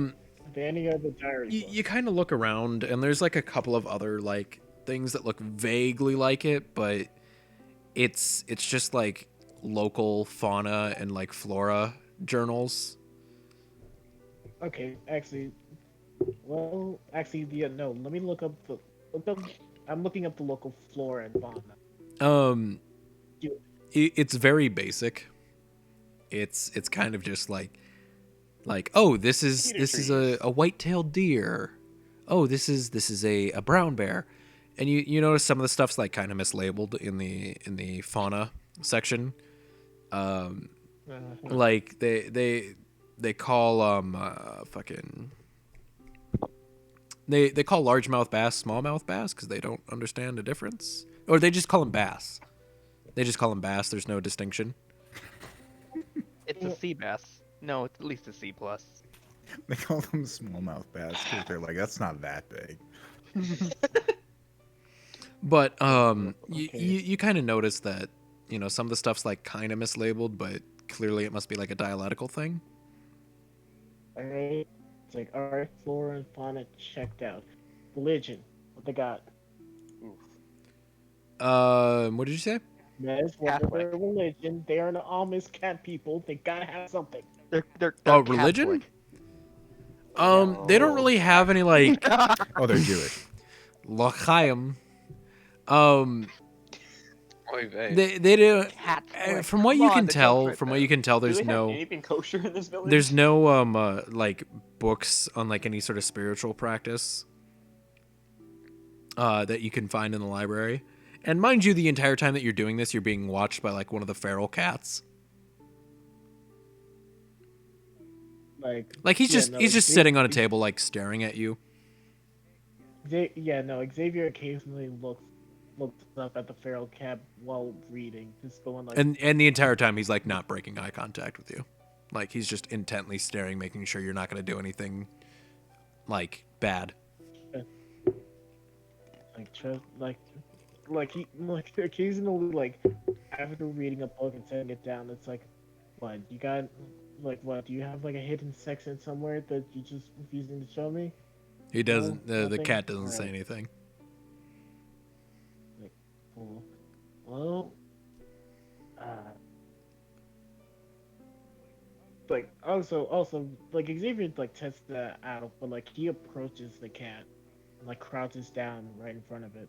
there any other diary books? You kind of look around, and there's like a couple of other like things that look vaguely like it, but it's just like local fauna and like flora journals. Okay, actually, yeah, no. Let me look up. I'm looking up the local flora and fauna. It's very basic. It's kind of just like oh, this is a white-tailed deer. Oh, this is a brown bear. And you notice some of the stuff's like kind of mislabeled in the fauna section. Like they call fucking they call largemouth bass smallmouth bass because they don't understand the difference, or they just call them bass. They just call them bass. There's no distinction. It's a sea bass. No, it's at least a C plus. They call them smallmouth bass because they're like, that's not that big. But Okay. you kind of notice that some of the stuff's like kind of mislabeled, but clearly it must be like a dialectical thing. Alright. It's like, alright, flora and fauna checked out. Religion, what they got? What did you say? Yes, whatever Catholic. religion, they are the Amish cat people. They gotta have something. They're Oh, religion? Catholic. They don't really have any like Oh, they're Jewish. l'chaim. Oy vey. They do. Catholic. From what Come you on, can the tell, joke's from right what you can tell, Do there's they have no anything kosher in this village? there's no like books on like any sort of spiritual practice that you can find in the library. And mind you, the entire time that you're doing this, you're being watched by like one of the feral cats. Like he's just sitting on a table like staring at you. Xavier occasionally looks up at the feral cat while reading, just going like. And the entire time he's like not breaking eye contact with you. Like he's just intently staring, making sure you're not going to do anything like bad. He occasionally like after reading a book and setting it down, it's like, what you got? Like what? Do you have like a hidden section somewhere that you just refusing to show me? He doesn't. The nothing? cat doesn't say Alright. anything. Cool. Well, like also like Xavier like tests that out, but like he approaches the cat, and, like crouches down right in front of it.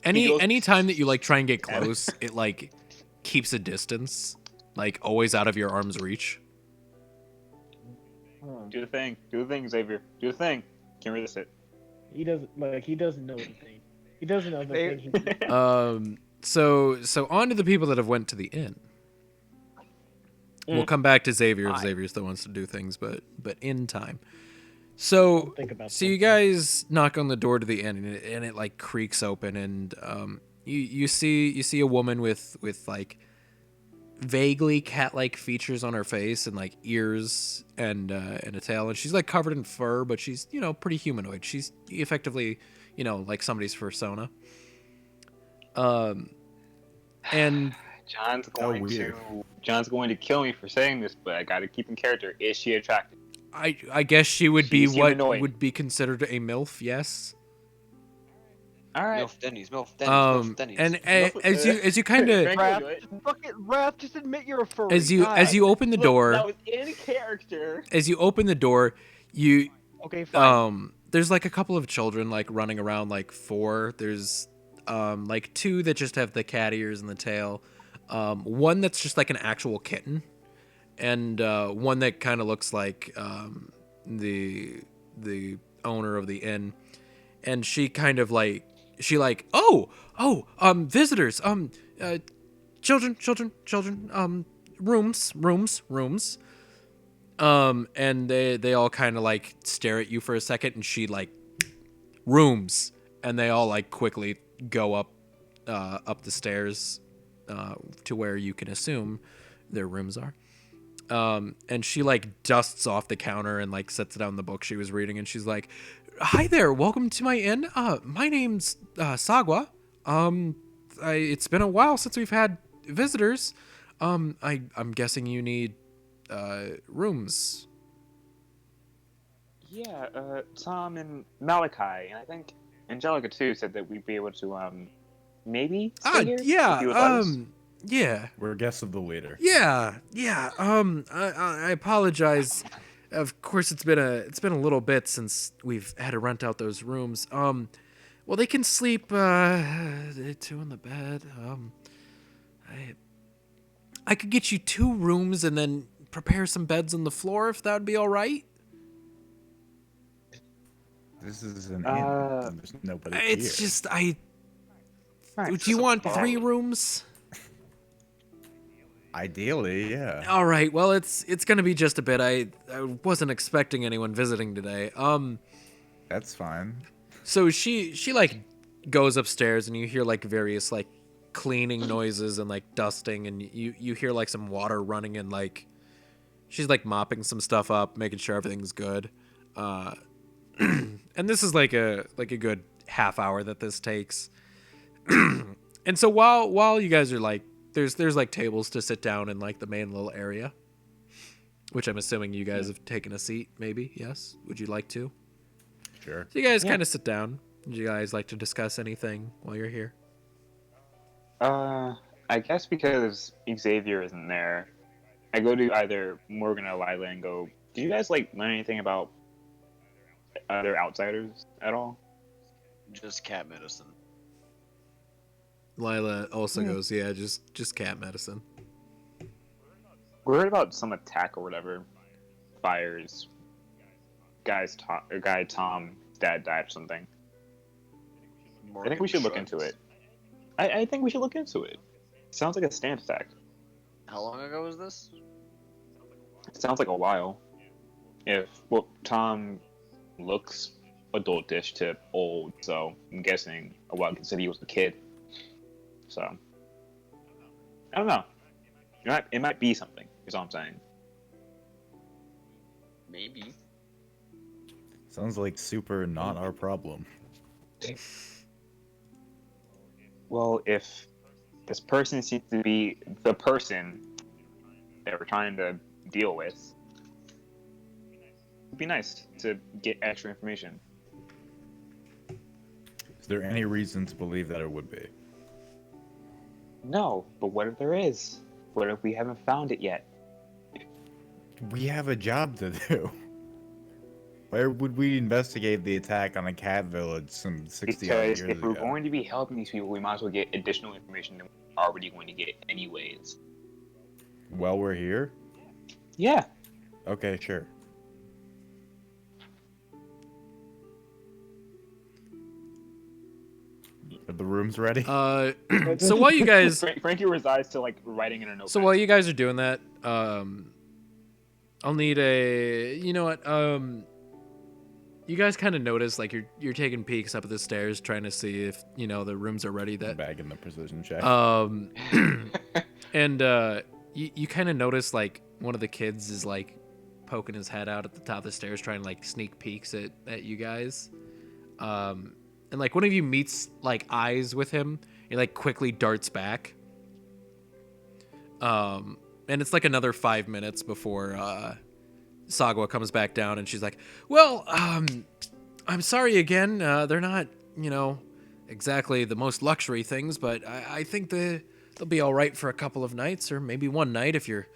Any time that you like try and get close, it like keeps a distance, like always out of your arm's reach. Huh. Do the thing, Xavier. Do the thing. Can't resist it. He doesn't know the thing. He doesn't know the They- thing. So on to the people that have went to the inn. We'll come back to Xavier if Aye. Xavier still wants to do things, but in time. So Think about so you guys knock on the door to the inn, and it like creaks open, and you see a woman with like vaguely cat-like features on her face and like ears and a tail, and she's like covered in fur, but she's pretty humanoid. She's effectively like somebody's persona. And John's going weird. to kill me for saying this, but I gotta keep in character. Is she attractive? I guess she would be She's what humanoid. would be considered a MILF, yes. All right. MILF Denny's, MILF Denny's. And as you kind of Frank will do it. Raph, just admit you're a furry. as you open the Look, door, that was in character. as you open the door, you Okay, fine. there's like a couple of children like running around, like 4. There's like 2 that just have the cat ears and the tail. One that's just like an actual kitten, and one that kind of looks like the owner of the inn, and she kind of like she like, oh, visitors, children, rooms. And they all kind of like stare at you for a second, and she like, rooms, and they all like quickly go up the stairs to where you can assume their rooms are. And she like dusts off the counter and like sets down the book she was reading, and she's like, "Hi there, welcome to my inn. My name's Sagwa. It's been a while since we've had visitors. I'm guessing you need rooms." Yeah, Tom and Malachi, and I think Angelica too said that we'd be able to maybe stay here if you would let us. Yeah. We're guests of the leader. Yeah. I apologize. Of course, it's been a little bit since we've had to rent out those rooms. Well, they can sleep two in the bed. I could get you 2 rooms and then prepare some beds on the floor if that would be all right. This is an inn. And there's nobody here. It's just Right, do you want 3 rooms? Ideally, yeah. All right. Well, it's gonna be just a bit. I wasn't expecting anyone visiting today. That's fine. So she like goes upstairs, and you hear like various like cleaning noises and like dusting, and you hear like some water running, and like she's like mopping some stuff up, making sure everything's good. And this is like a good half hour that this takes. And so while you guys are like, there's like tables to sit down in like the main little area, which I'm assuming you guys have taken a seat. Maybe, yes. Would you like to? Sure. So you guys kind of sit down. Would you guys like to discuss anything while you're here? I guess because Xavier isn't there, I go to either Morgan or Lila and go, "Did you guys like learn anything about other outsiders at all?" Just cat medicine. Lila also goes, "Yeah, just cat medicine." We heard about some attack or whatever. Fires. Guy Tom's dad died or something. I think we should look into it. I think we should look into it. Sounds like a stand attack. How long ago was this? It sounds like a while. Tom looks adultish to old, so I'm guessing a while since he was a kid. So I don't know. It might be something, is all I'm saying. Maybe. Sounds like super not our problem. Well, if this person seems to be the person that we're trying to deal with, it'd be nice to get extra information. Is there any reason to believe that it would be? No, but what if there is? What if we haven't found it yet? We have a job to do. Where would we investigate the attack on a cat village some 60 years Because if we're ago? going to be helping these people, we might as well get additional information than we're already going to get anyways. Well, we're here? Yeah. Okay, sure. Are the rooms ready? So while you guys Frankie resides to like writing in a notepad. So while you guys are doing that, I'll need a. You know what? You guys kind of notice like you're taking peeks up the stairs, trying to see if the rooms are ready. That Bagging the precision check. and you kind of notice like one of the kids is like poking his head out at the top of the stairs, trying to like sneak peeks at you guys. And like one of you meets like eyes with him, he like quickly darts back. And it's like another 5 minutes before Sagwa comes back down, and she's like, "Well, I'm sorry again. They're not, exactly the most luxury things, but I think they'll be all right for a couple of nights, or maybe one night if you're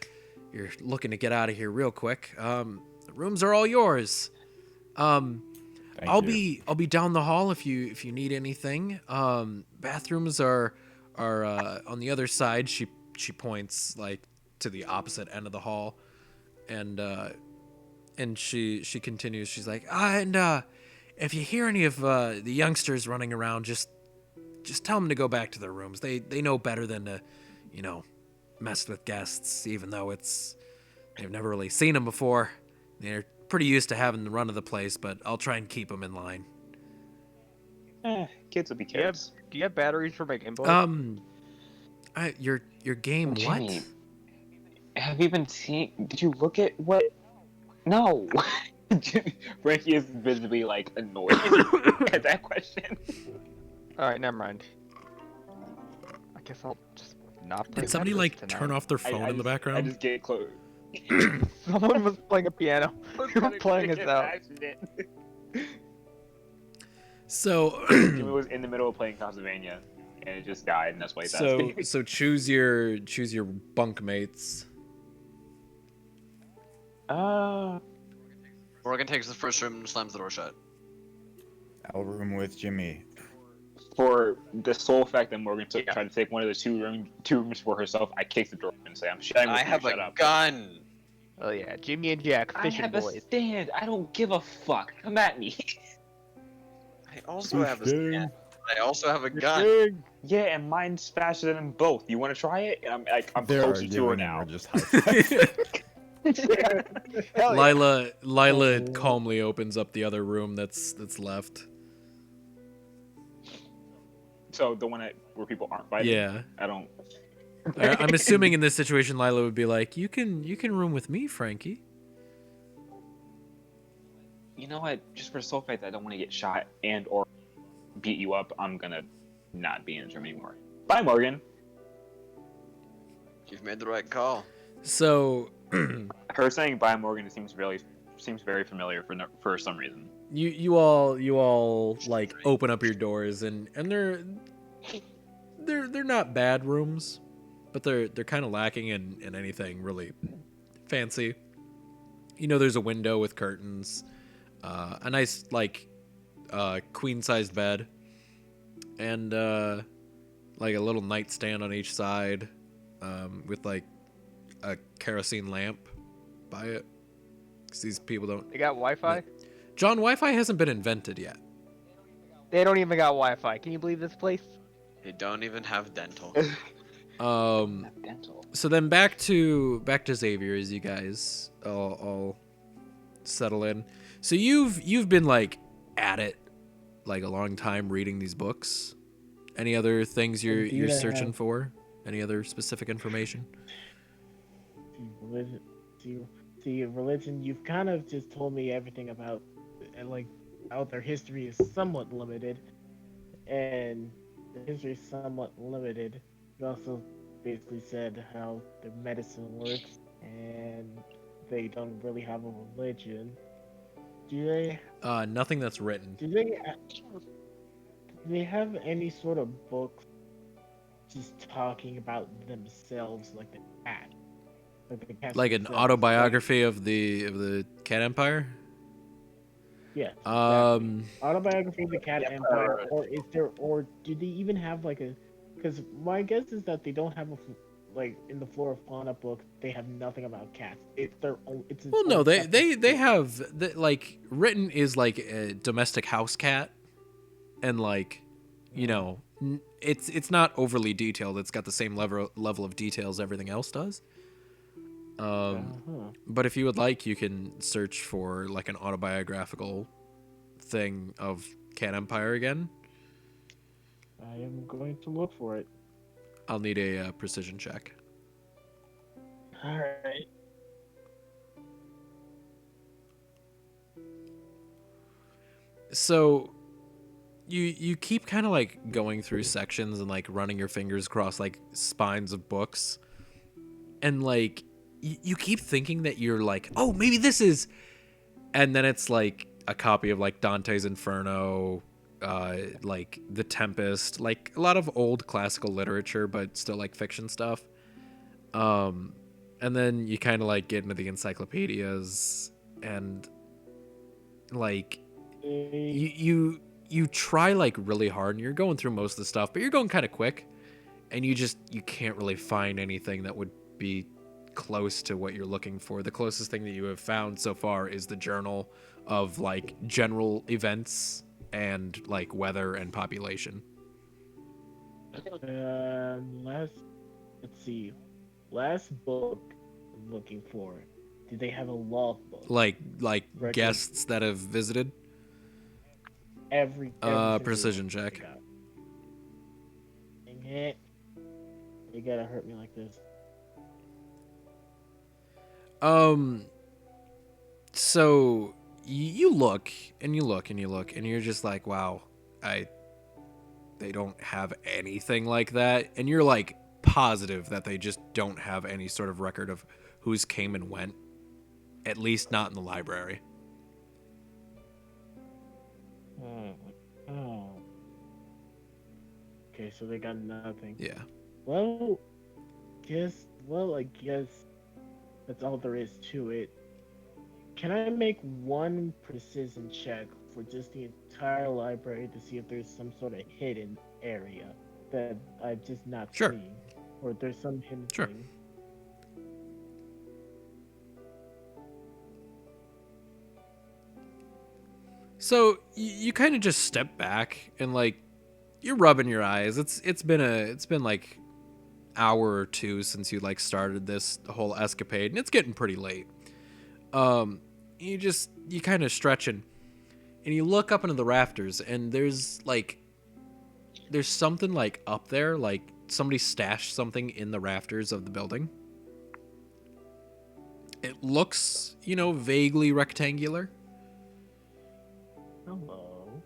looking to get out of here real quick. The rooms are all yours. I'll be down the hall if you need anything. Bathrooms are on the other side." She points like to the opposite end of the hall, and she continues. She's like, and if you hear any of the youngsters running around, just just tell them to go back to their rooms. They know better than to, mess with guests, even though they've never really seen them before. They're pretty used to having the run of the place, but I'll try and keep them in line. Kids will be kids. Do you have batteries for my Game Boy? Your game what? Jimmy, have you been seeing? Did you look at what? No. Frankie is visibly like annoyed at that question. All right, never mind. I guess I'll just not play. Did somebody like tonight. turn off their phone in the background? I just get close. Someone was playing a piano. We were playing it out. So Jimmy was in the middle of playing Castlevania, and it just died, and that's why he's asking. so choose your bunk mates. Morgan takes the first room and slams the door shut. I'll room with Jimmy. For the sole fact that Morgan tried to take one of the two rooms for herself, I kicked the door and say, "I'm shutting." I have a gun. Oh yeah, Jimmy and Jack, fishing boys. A stand. I don't give a fuck. Come at me. I also have a stand. I also have a gun. Yeah, and mine's faster than both. You want to try it? I'm closer to her now. Just high-five. Lila calmly opens up the other room that's left. So the one where people aren't fighting. Yeah. I don't. I'm assuming in this situation, Lila would be like, "You can room with me, Frankie." You know what? Just for the sole fact that I don't want to get shot and or beat you up, I'm gonna not be in this room anymore. Bye, Morgan. You've made the right call. So, her saying bye, Morgan seems very familiar for some reason. you all like open up your doors and they're not bad rooms, but they're kind of lacking in anything really fancy. There's a window with curtains, a nice like queen-sized bed, and like a little nightstand on each side, with like a kerosene lamp by it. 'Cause these people don't. They got Wi-Fi? John, Wi-Fi hasn't been invented yet. They don't even got Wi-Fi. Can you believe this place? They don't even have dental. Dental. So then back to Xavier as you guys all settle in. So you've been like at it like a long time reading these books. Any other things you're searching for? Any other specific information? Religion. You've kind of just told me everything about, like, how their history is somewhat limited, and the history is somewhat limited. You also basically said how their medicine works, and they don't really have a religion. Do they? Nothing that's written. Do they have any sort of books just talking about themselves, like the cat? Like an autobiography of the Cat Empire? Yeah. Exactly. Autobiography of the Cat Empire, or do they even have like a? Because my guess is that they don't have in the Flora Fauna book, they have nothing about cats. It's their own. Well, no, they have like written is like a domestic house cat, and like, it's not overly detailed. It's got the same level of details everything else does. But if you would like, you can search for like an autobiographical thing of Cat Empire again. I am going to look for it. I'll need a precision check. All right. So you keep kind of like going through sections and like running your fingers across like spines of books, and like you keep thinking that you're like, oh, maybe this is, and then it's like a copy of like Dante's Inferno, like The Tempest, like a lot of old classical literature, but still like fiction stuff. And then you kind of like get into the encyclopedias, and like you try like really hard, and you're going through most of the stuff, but you're going kind of quick, and you can't really find anything that would be close to what you're looking for. The closest thing that you have found so far is the journal of like general events and like weather and population. Let's see. Last book I'm looking for. Did they have a logbook? Like Record guests that have visited. every Precision single one check. they got. Dang it! You gotta hurt me like this. So you look and you look and you look and you're just like, wow, they don't have anything like that, and you're like positive that they just don't have any sort of record of who's came and went, at least not in the library. Oh. Okay, so they got nothing. Yeah. Well, I guess that's all there is to it. Can I make one precision check for just the entire library to see if there's some sort of hidden area that I've just not Sure. seen? Or if there's some hidden Sure. thing? So you kind of just step back and like you're rubbing your eyes. It's been like hour or two since you like started this whole escapade, and it's getting pretty late. You kind of stretching, and you look up into the rafters, and there's something like up there, like somebody stashed something in the rafters of the building. It looks, vaguely rectangular. Hello.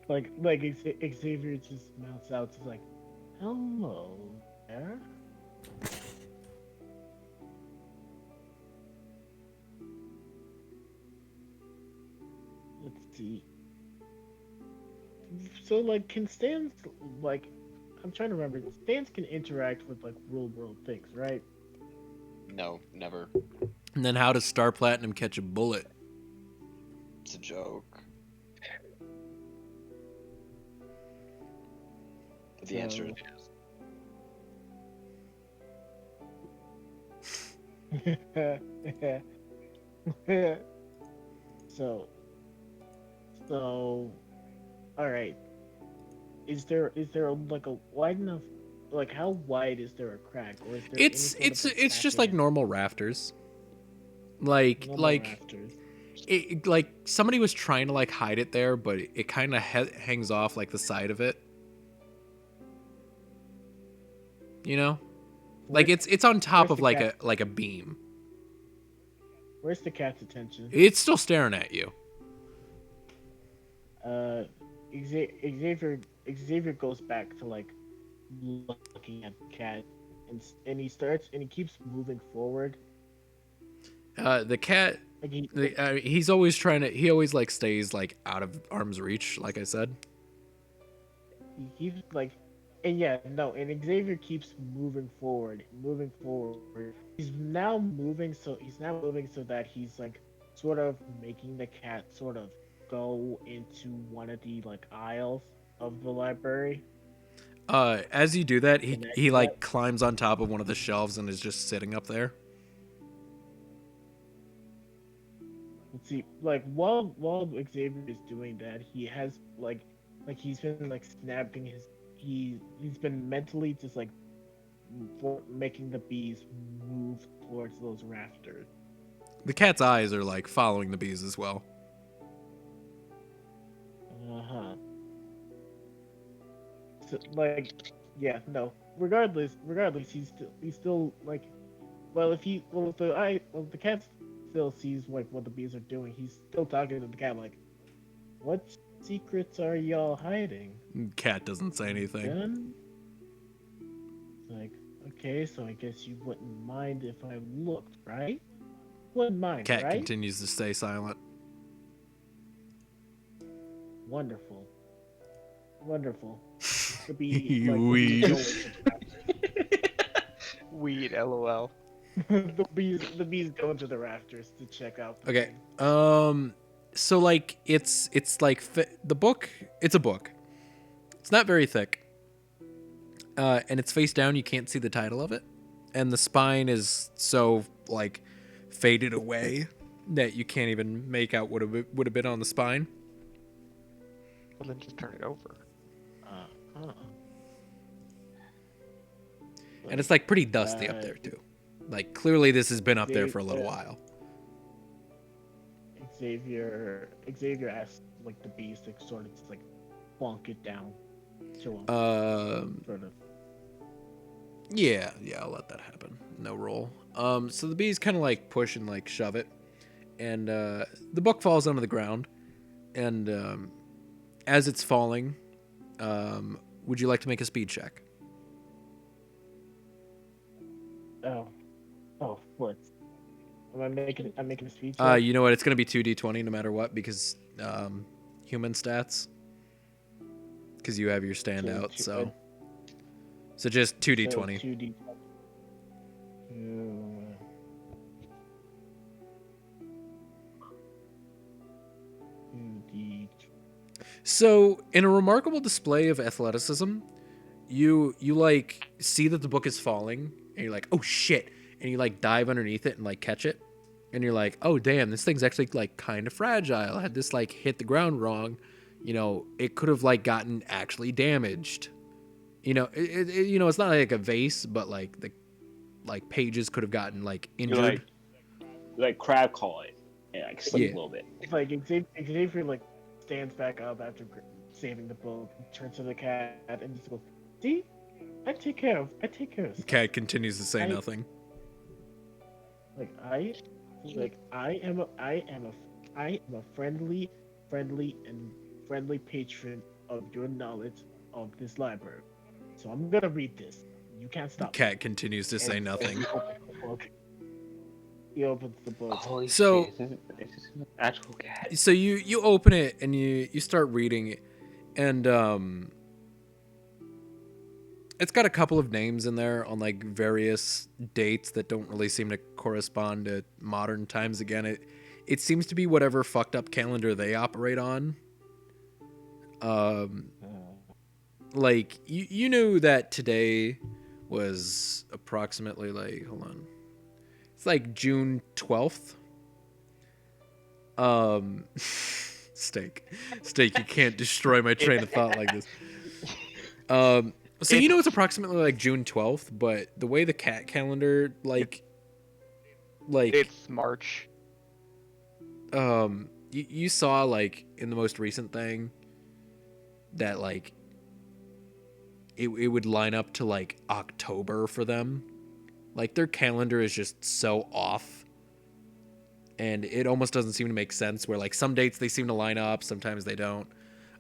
Like Xavier just mounts out, just like, hello there. Let's see. So, like, can Stans, like, I'm trying to remember. Stans can interact with, like, real world things, right? No, never. And then how does Star Platinum catch a bullet? It's a joke. But the answer is yes. So, all right. Is there like a wide enough, like how wide is there a crack, or is there? It's just like normal rafters. Like rafters. like somebody was trying to like hide it there, but it kind of hangs off like the side of it. Like it's on top of like a beam. Where's the cat's attention? It's still staring at you. Xavier goes back to like looking at the cat, and he keeps moving forward. The cat, like he's always he always like stays like out of arm's reach, like I said. He's like, and Xavier keeps moving forward. He's now moving so that he's like sort of making the cat sort of go into one of the like aisles of the library. As you do that, he like climbs on top of one of the shelves and is just sitting up there. Let's see, like while Xavier is doing that, he has like he's been like snapping he's been mentally just like making the bees move towards those rafters. The cat's eyes are like following the bees as well. So, like, yeah, no. Regardless, he's still like, if the cat still sees like what the bees are doing, he's still talking to the cat like, what secrets are y'all hiding? Cat doesn't say anything. Done? Like, okay, so I guess you wouldn't mind if I looked, right? Wouldn't mind, Cat right? continues to stay silent. Wonderful. To You like, weed. Weed, lol. the bees go into the rafters to check out. Okay. So like it's like the book. It's a book. It's not very thick. And it's face down. You can't see the title of it, and the spine is so like faded away that you can't even make out what it would have been on the spine. Well, then just turn it over. And it's like pretty dusty up there too. Like clearly this has been up there for a little Yeah. while. Xavier asks like the beast to sort of just like plonk it down to him, sort of. Yeah, I'll let that happen. No roll. So the bees kind of like push and like shove it, and the book falls onto the ground. And as it's falling, would you like to make a speed check? What? I'm making a speech. check? You know what? It's gonna be 2d20 no matter what because human stats. Because you have your standout, so just 2d20. 2D. So, in a remarkable display of athleticism, you like see that the book is falling, and you're like, "Oh shit!" And you like dive underneath it and like catch it, and you're like, "Oh damn, this thing's actually like kind of fragile. Had this like hit the ground wrong, it could have like gotten actually damaged. It's not like a vase, but like the pages could have gotten like injured." Like crab call it, and like slip a little bit. It's like Xavier like stands back up after saving the book, turns to the cat, and just goes, "See, I take care of stuff." Cat continues to say nothing. I am a friendly patron of your knowledge of this library. So I'm gonna read this. You can't stop. Cat continues to say nothing. He opens the book. Holy So- shit, this is an actual cat. So you open it and you start reading it, and it's got a couple of names in there on like various dates that don't really seem to correspond to modern times. Again, it seems to be whatever fucked up calendar they operate on. Like you knew that today was approximately like, hold on, it's like June 12th. Steak, you can't destroy my train of thought like this. So it's approximately like June 12th, but the way the cat calendar like It's March. you saw like in the most recent thing that like it would line up to like October for them. Like their calendar is just so off. And it almost doesn't seem to make sense where like some dates they seem to line up, sometimes they don't.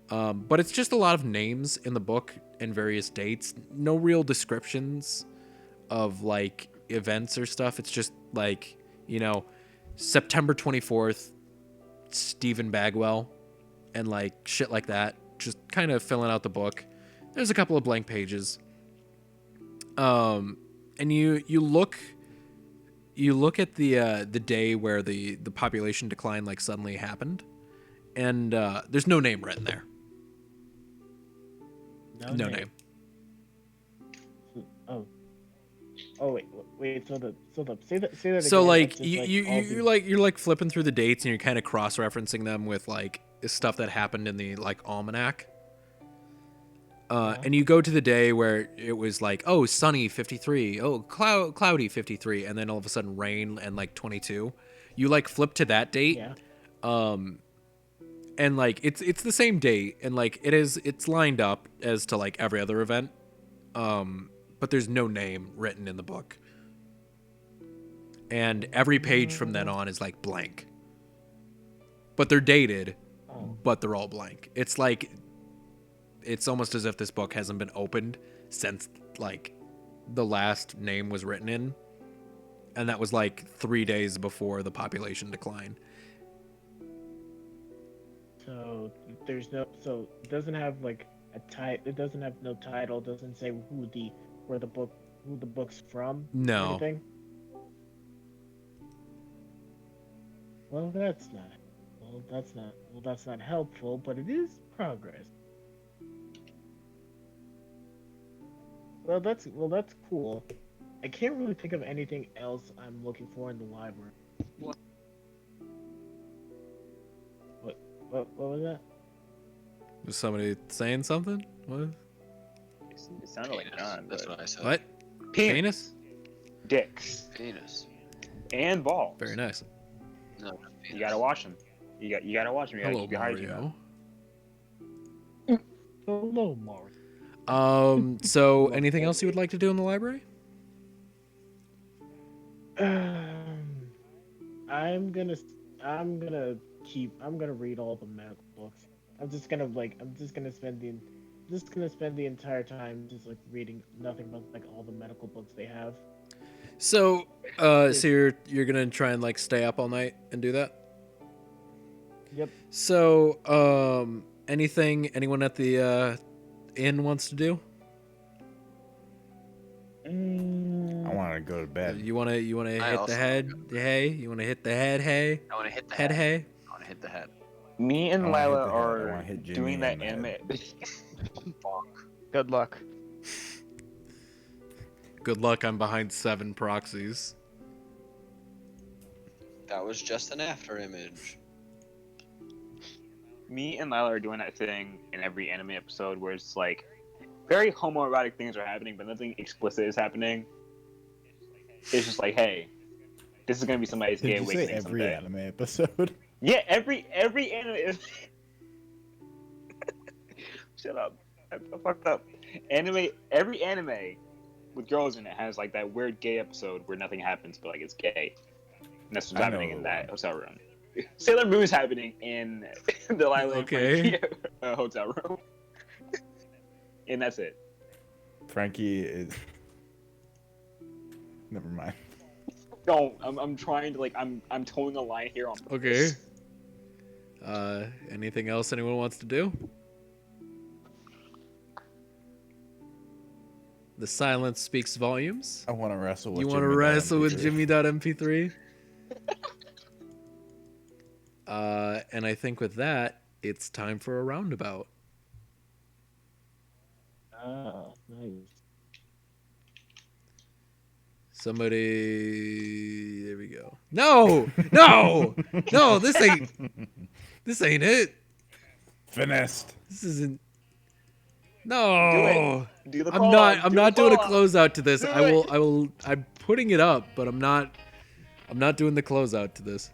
But it's just a lot of names in the book and various dates. No real descriptions of like events or stuff. It's just like, September 24th, Stephen Bagwell, and like shit like that. Just kind of filling out the book. There's a couple of blank pages. And you look at the day where the population decline like suddenly happened, and there's no name written there. No name. Oh wait. So the say that again. So like That's just, you're like flipping through the dates and you're kind of cross-referencing them with like stuff that happened in the like almanac. And you go to the day where it was like, oh, sunny 53, oh, cloudy 53, and then all of a sudden rain and like 22. You like flip to that date, Yeah. and like it's the same date, and like it's lined up as to like every other event, but there's no name written in the book, and every page from then on is like blank. But they're dated, but they're all blank. It's like. It's almost as if this book hasn't been opened since like the last name was written in, and that was like 3 days before the population decline. So it doesn't have like a title. It doesn't have no title. Doesn't say who the book's from. No. Or anything. Well, that's not helpful, but it is progress. Well, that's cool. I can't really think of anything else I'm looking for in the library. What was that? Was somebody saying something? What? It sounded like John. That's But what I said. What? Penis. Dicks. Penis. And balls. Very nice. No, not penis. You gotta watch them. You gotta watch them. You gotta Hello, keep your hygiene up. Mario. Hello, Mario. So anything else you would like to do in the library? I'm gonna read all the medical books. I'm just gonna spend the entire time just like reading nothing but like all the medical books they have. So, so you're gonna try and like stay up all night and do that? Yep. So, anything anyone at the inn wants to do? I want to go to bed. You wanna I hit also the head? Hey, you wanna hit the head? Hey, I want to hit the head? head. Hey. I want to hit the head. Me and I wanna hit Lila the head. I are wanna hit Jimmy doing that in the anime. head. Good luck. Good luck. I'm behind 7 proxies. That was just an after image. Me and Lila are doing that thing in every anime episode where it's like very homoerotic things are happening, but nothing explicit is happening. It's just like, hey, this is gonna be somebody's gay Did you say awakening every someday. anime episode? Yeah, every anime is. Shut up! I fucked up. Every anime with girls in it has like that weird gay episode where nothing happens, but like it's gay. And that's what's I happening know in the that one. hotel room. Sailor Moon is happening in the Lila and Okay. Frankie, hotel room, and that's it. Frankie is. Never mind. Don't. I'm trying to like. I'm towing the line here on Okay. purpose. Anything else anyone wants to do? The silence speaks volumes. I want to wrestle with You Jimmy. want to wrestle with MP3. Jimmy.mp3? And I think with that, it's time for a roundabout. Ah, nice. Somebody, there we go. No, no, no! This ain't it. Finessed. This isn't. No, Do the I'm call not. out. I'm Do not the doing a call out. closeout to this. Do I it. will. I'm putting it up, but I'm not doing the closeout to this.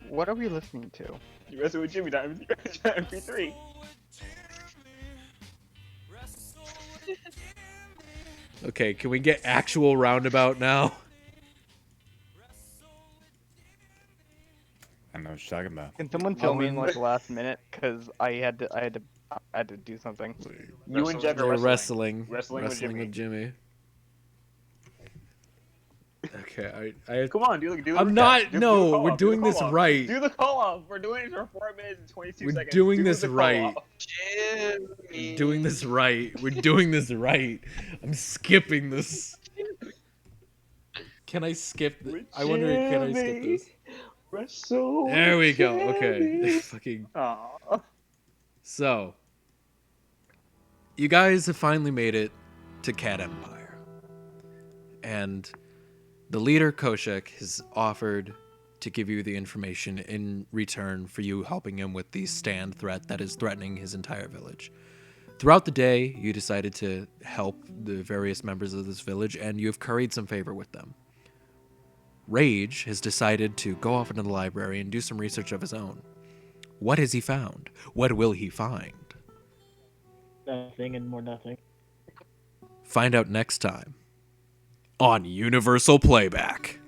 What are we listening to? You wrestle with Jimmy.mp3. Okay, can we get actual roundabout now? I know what you're talking about. Can someone fill me in Owen. like the last minute? Cause I had to do something. You and Jeff are They're wrestling. wrestling with Jimmy. Okay, I Come on, do the I'm recap. not- Do no, the call we're off. Do the doing this call off. right. Do the call off. We're doing it for 4 minutes and 22 We're seconds. doing Do this the call right. off. Jimmy. doing this right. We're doing this right. I'm skipping this. Can I skip this? I wonder, can I skip this? Wrestle. There we go. Okay. Jimmy. Fucking. Aw. So, you guys have finally made it to Cat Empire. And the leader, Koshek, has offered to give you the information in return for you helping him with the stand threat that is threatening his entire village. Throughout the day, you decided to help the various members of this village, and you have curried some favor with them. Rage has decided to go off into the library and do some research of his own. What has he found? What will he find? Nothing and more nothing. Find out next time on Universal Playback.